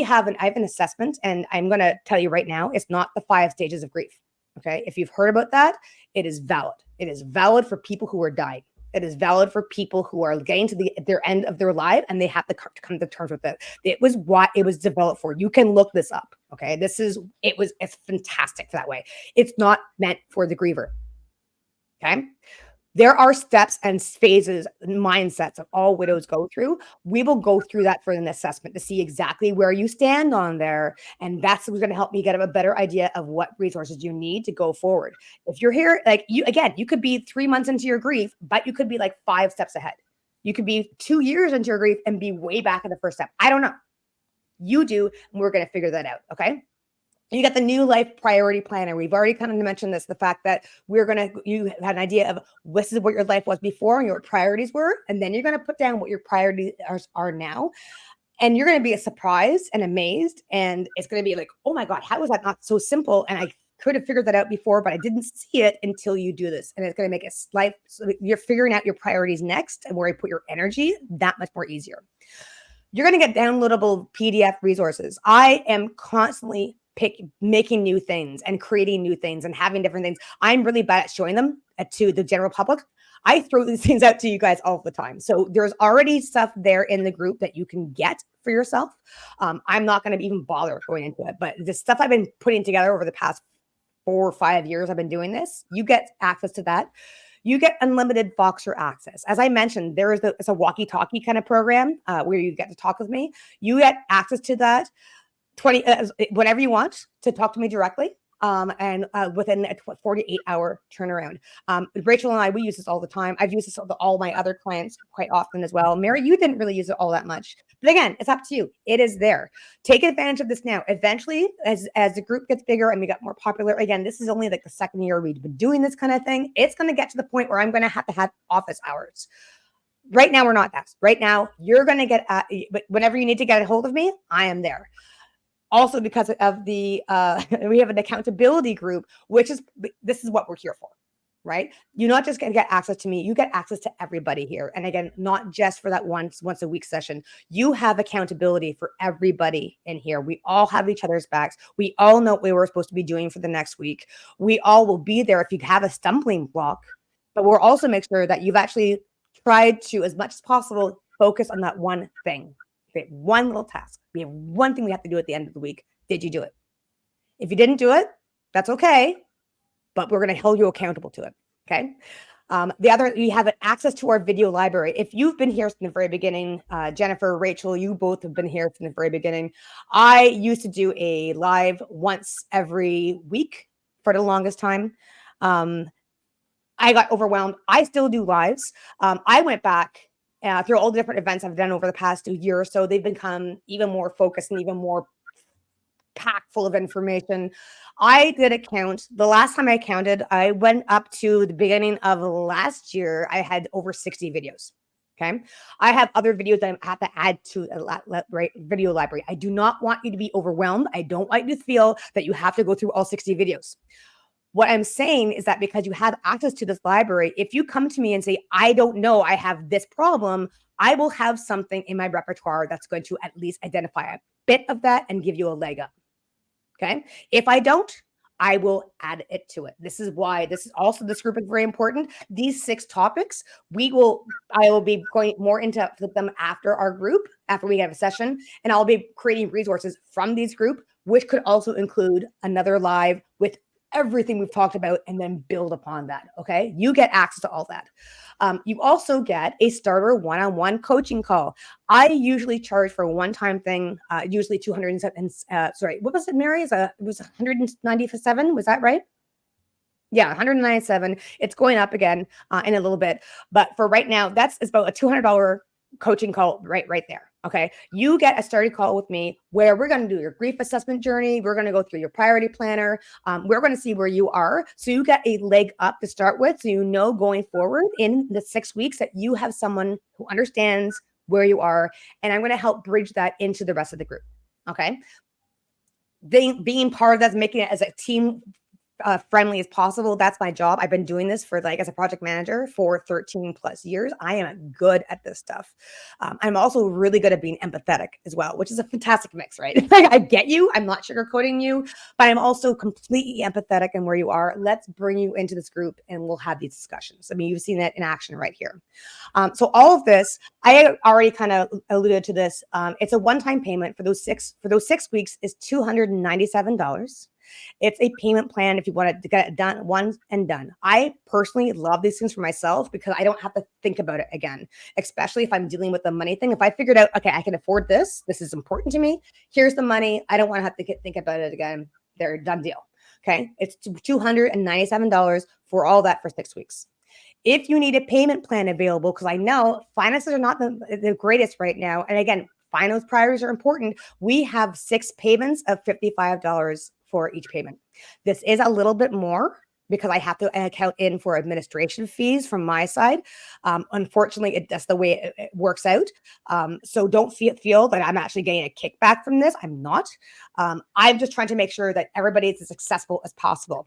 have an assessment, and I'm going to tell you right now, it's not the 5 stages of grief. Okay. If you've heard about that, it is valid. It is valid for people who are dying. It is valid for people who are getting to their end of their life and they have to come to terms with it. It was what it was developed for. You can look this up. Okay. It's fantastic that way. It's not meant for the griever. Okay. There are steps and phases and mindsets that all widows go through. We will go through that for an assessment to see exactly where you stand on there. And that's what's going to help me get a better idea of what resources you need to go forward. If you're here, like you could be 3 months into your grief, but you could be like 5 steps ahead. You could be 2 years into your grief and be way back at the first step. I don't know. You do. And we're going to figure that out. Okay. You got the new life priority planner. We've already kind of mentioned this, the fact that you had an idea of this is what your life was before and your priorities were. And then you're going to put down what your priorities are now. And you're going to be surprised and amazed. And it's going to be like, oh my God, how is that not so simple? And I could have figured that out before, but I didn't see it until you do this. And it's going to make life, so you're figuring out your priorities next and where you put your energy that much more easier. You're going to get downloadable PDF resources. I am constantly making new things and creating new things and having different things. I'm really bad at showing them to the general public. I throw these things out to you guys all the time. So there's already stuff there in the group that you can get for yourself. I'm not going to even bother going into it, but the stuff I've been putting together over the past 4 or 5 years I've been doing this, you get access to that. You get unlimited Voxer access. As I mentioned, it's a walkie-talkie kind of program where you get to talk with me. You get access to that 20 whenever you want to talk to me directly. And within a 48-hour turnaround. Rachel and I, we use this all the time. I've used this with all my other clients quite often as well. Mary, you didn't really use it all that much. But again, it's up to you. It is there. Take advantage of this now. Eventually, as the group gets bigger and we got more popular, again, this is only like the second year we've been doing this kind of thing. It's going to get to the point where I'm going to have office hours. Right now, we're not that. Right now, you're going to get, but whenever you need to get a hold of me, I am there. Also, because of the, we have an accountability group, this is what we're here for, right? You're not just going to get access to me, you get access to everybody here. And again, not just for that once a week session. You have accountability for everybody in here. We all have each other's backs. We all know what we were supposed to be doing for the next week. We all will be there if you have a stumbling block, but we'll also make sure that you've actually tried to, as much as possible, focus on that one thing. Okay, one little task. We have one thing we have to do at the end of the week. Did you do it? If you didn't do it, that's okay, but we're going to hold you accountable to it. Okay. We have access to our video library. If you've been here from the very beginning, Jennifer, Rachel, you both have been here from the very beginning. I used to do a live once every week for the longest time. I got overwhelmed. I still do lives. I went back through all the different events I've done over the past 2 years. So they've become even more focused and even more packed full of information. I did a count. The last time I counted, I went up to the beginning of last year. I had over 60 videos. Okay. I have other videos that I have to add to a video library. I do not want you to be overwhelmed. I don't want you to feel that you have to go through all 60 videos. What I'm saying is that because you have access to this library, if you come to me and say, I don't know, I have this problem, I will have something in my repertoire that's going to at least identify a bit of that and give you a leg up. Okay. If I don't, I will add it to it. This is why this group is very important. These 6 topics, I will be going more into them after our group, after we have a session, and I'll be creating resources from these group, which could also include another live with everything we've talked about and then build upon that. Okay. You get access to all that. You also get a starter one-on-one coaching call. I usually charge for a one-time thing, usually 207. Sorry, what was it, Mary? It was 197. Was that right? Yeah, 197. It's going up again in a little bit. But for right now, it's about a $200 coaching call right there. Okay. You get a starting call with me where we're going to do your grief assessment journey. We're going to go through your priority planner. We're going to see where you are. So you get a leg up to start with. So you know going forward in the 6 weeks that you have someone who understands where you are. And I'm going to help bridge that into the rest of the group. Okay. Being part of that, making it as a team friendly as possible. That's my job. I've been doing this for as a project manager for 13 plus years. I am good at this stuff. I'm also really good at being empathetic as well, which is a fantastic mix, right? I get you. I'm not sugarcoating you, but I'm also completely empathetic in where you are. Let's bring you into this group and we'll have these discussions. I mean, you've seen that in action right here. So all of this, I already kind of alluded to this. It's a one-time payment for those 6 weeks is $297. It's a payment plan if you want to get it done once and done. I personally love these things for myself because I don't have to think about it again, especially if I'm dealing with the money thing. If I figured out, okay, I can afford this is important to me. Here's the money. I don't want to have to think about it again. They're done deal. Okay. It's $297 for all that for 6 weeks. If you need a payment plan available, because I know finances are not the greatest right now. And again, finance priorities are important. We have 6 payments of $55 for each payment. This is a little bit more because I have to account in for administration fees from my side. Unfortunately, that's the way it works out. So don't feel that I'm actually getting a kickback from this. I'm not. I'm just trying to make sure that everybody is as accessible as possible.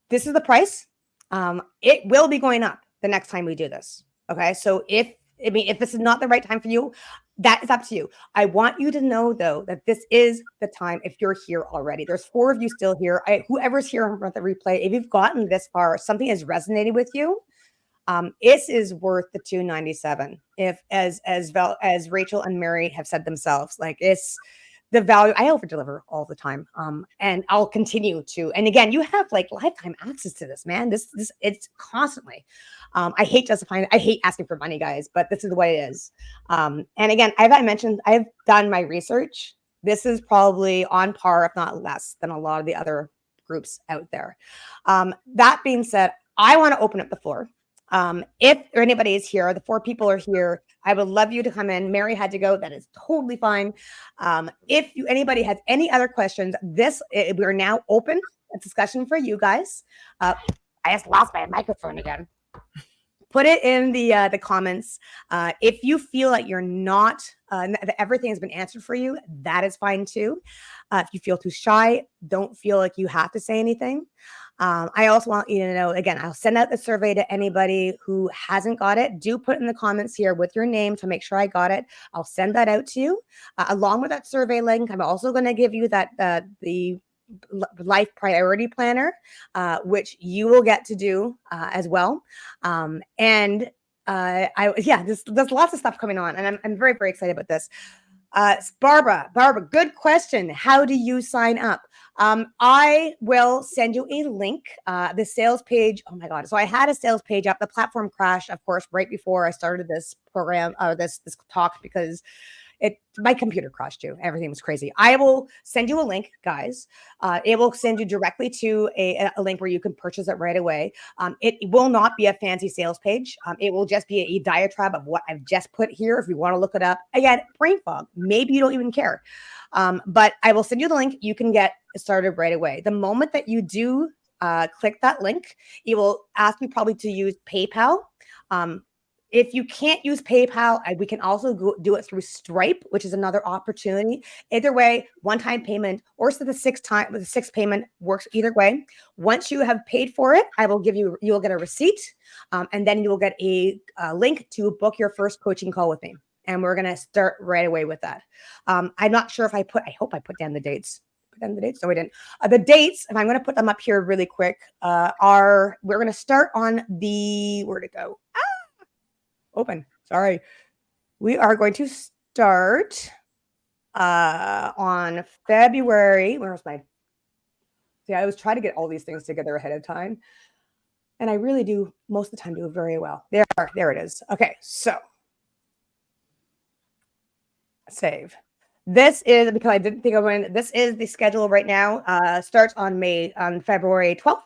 This is the price. It will be going up the next time we do this. Okay. So if this is not the right time for you, that is up to you. I want you to know, though, that this is the time if you're here already. There's 4 of you still here. Whoever's here on the replay, if you've gotten this far, something has resonated with you. This is worth the $297. If as Rachel and Mary have said themselves, like it's the value. I over deliver all the time, and I'll continue to. And again, you have like lifetime access to this, man. This it's constantly. I hate justifying. I hate asking for money, guys, but this is the way it is. And again, I mentioned, I've done my research. This is probably on par, if not less, than a lot of the other groups out there. That being said, I want to open up the floor. If anybody is here, the 4 people are here. I would love you to come in. Mary had to go. That is totally fine. If anybody has any other questions, we are now open a discussion for you guys. I just lost my microphone again. Put it in the comments. If you feel like you're not, that everything has been answered for you, that is fine too. If you feel too shy, don't feel like you have to say anything. I also want you to know, again, I'll send out the survey to anybody who hasn't got it. Do put in the comments here with your name to make sure I got it. I'll send that out to you. Along with that survey link, I'm also going to give you that the life priority planner, which you will get to do as well. There's lots of stuff coming on, and I'm very, very excited about this. Barbara, good question. How do you sign up? I will send you a link. The sales page. Oh my God. So I had a sales page up. The platform crashed, of course, right before I started this program or this talk, because my computer crashed too. Everything was crazy. I will send you a link, guys. It will send you directly to a link where you can purchase it right away. It will not be a fancy sales page. It will just be a diatribe of what I've just put here. If you want to look it up, again, brain fog. Maybe you don't even care. But I will send you the link. You can get started right away. The moment that you do click that link, it will ask you probably to use PayPal. If you can't use PayPal, we can also do it through Stripe, which is another opportunity. Either way, one-time payment or the sixth payment works either way. Once you have paid for it, you'll get a receipt, and then you will get a link to book your first coaching call with me. And we're going to start right away with that. I'm not sure if I hope I put down the dates. No, we didn't. The dates, and I'm going to put them up here really quick, we're going to start on where'd it go? Open. Sorry. We are going to start on February. I always try to get all these things together ahead of time. And I really do, most of the time, do very well. There it is. Okay, so save. This is, because I didn't think of when, this is the schedule right now. Starts on February 12th.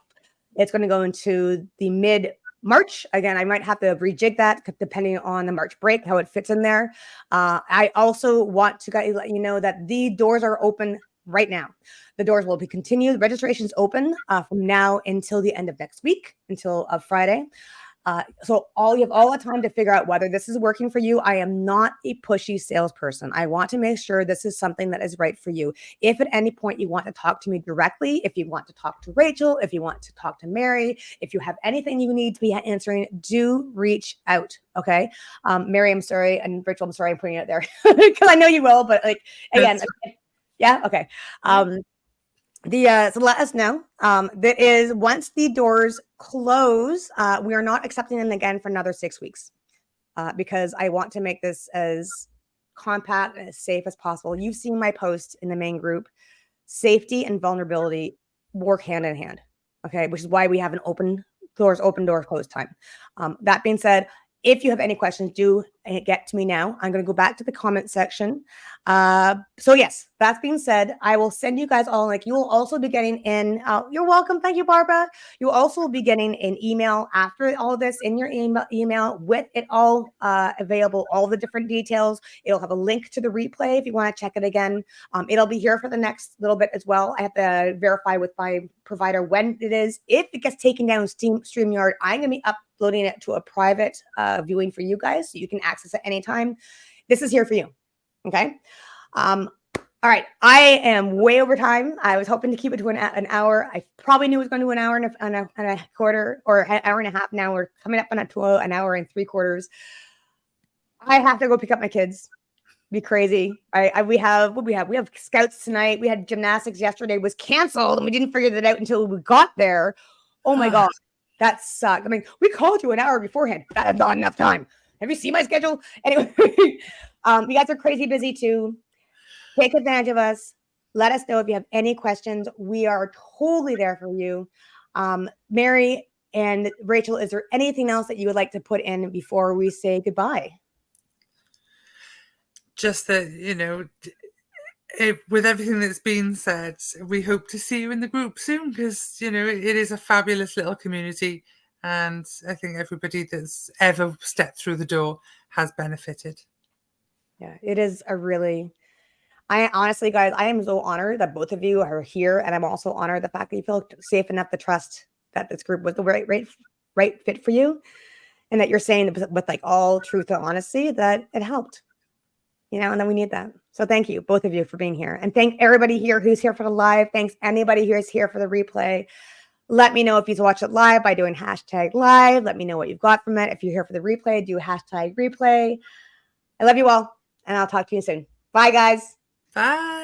It's going to go into the mid-March. Again, I might have to rejig that depending on the March break, how it fits in there. I also want to let you know that the doors are open right now. The doors will be continued. Registration's open from now until the end of next week, until Friday. So you have all the time to figure out whether this is working for you. I am not a pushy salesperson. I want to make sure this is something that is right for you. If at any point you want to talk to me directly, if you want to talk to Rachel, if you want to talk to Mary, if you have anything you need to be answering, do reach out. Okay. Mary, I'm sorry. And Rachel, I'm sorry I'm putting it there because I know you will, but again, yeah. Okay. So let us know. That is, once the doors close, we are not accepting them again for another 6 weeks, because I want to make this as compact and as safe as possible. You've seen my post in the main group. Safety and vulnerability work hand in hand. Okay, which is why we have an open door, close time. That being said, if you have any questions, do get to me now. I'm going to go back to the comment section. So yes, that being said, I will send you guys all, you will also be getting in, you're welcome. Thank you, Barbara. You'll also be getting an email after all this in your email with it all available, all the different details. It'll have a link to the replay if you want to check it again. It'll be here for the next little bit as well. I have to verify with my provider when it is. If it gets taken down StreamYard, I'm going to be uploading it to a private viewing for you guys, so you can access it anytime. This is here for you. Okay. All right. I am way over time. I was hoping to keep it to an hour. I probably knew it was going to do an hour and a quarter, or an hour and a half. Now we're coming up on an hour and 3/4. I have to go pick up my kids. Be crazy. We have scouts tonight. We had gymnastics yesterday, was canceled, and we didn't figure that out until we got there. Oh my God. That sucked. I mean, we called you an hour beforehand. That is not enough time. Have you seen my schedule? Anyway, you guys are crazy busy too. Take advantage of us. Let us know if you have any questions. We are totally there for you. Mary and Rachel, is there anything else that you would like to put in before we say goodbye? Just that, with everything that's been said, we hope to see you in the group soon because, it is a fabulous little community. And I think everybody that's ever stepped through the door has benefited. Yeah, it is I honestly, guys, I am so honored that both of you are here. And I'm also honored the fact that you feel safe enough to trust that this group was the right fit for you. And that you're saying with like all truth and honesty that it helped, and then we need that. So thank you, both of you, for being here. And thank everybody here who's here for the live. Thanks anybody who's here for the replay. Let me know if you watch it live by doing #live. Let me know what you've got from it. If you're here for the replay, do #replay. I love you all, and I'll talk to you soon. Bye, guys. Bye.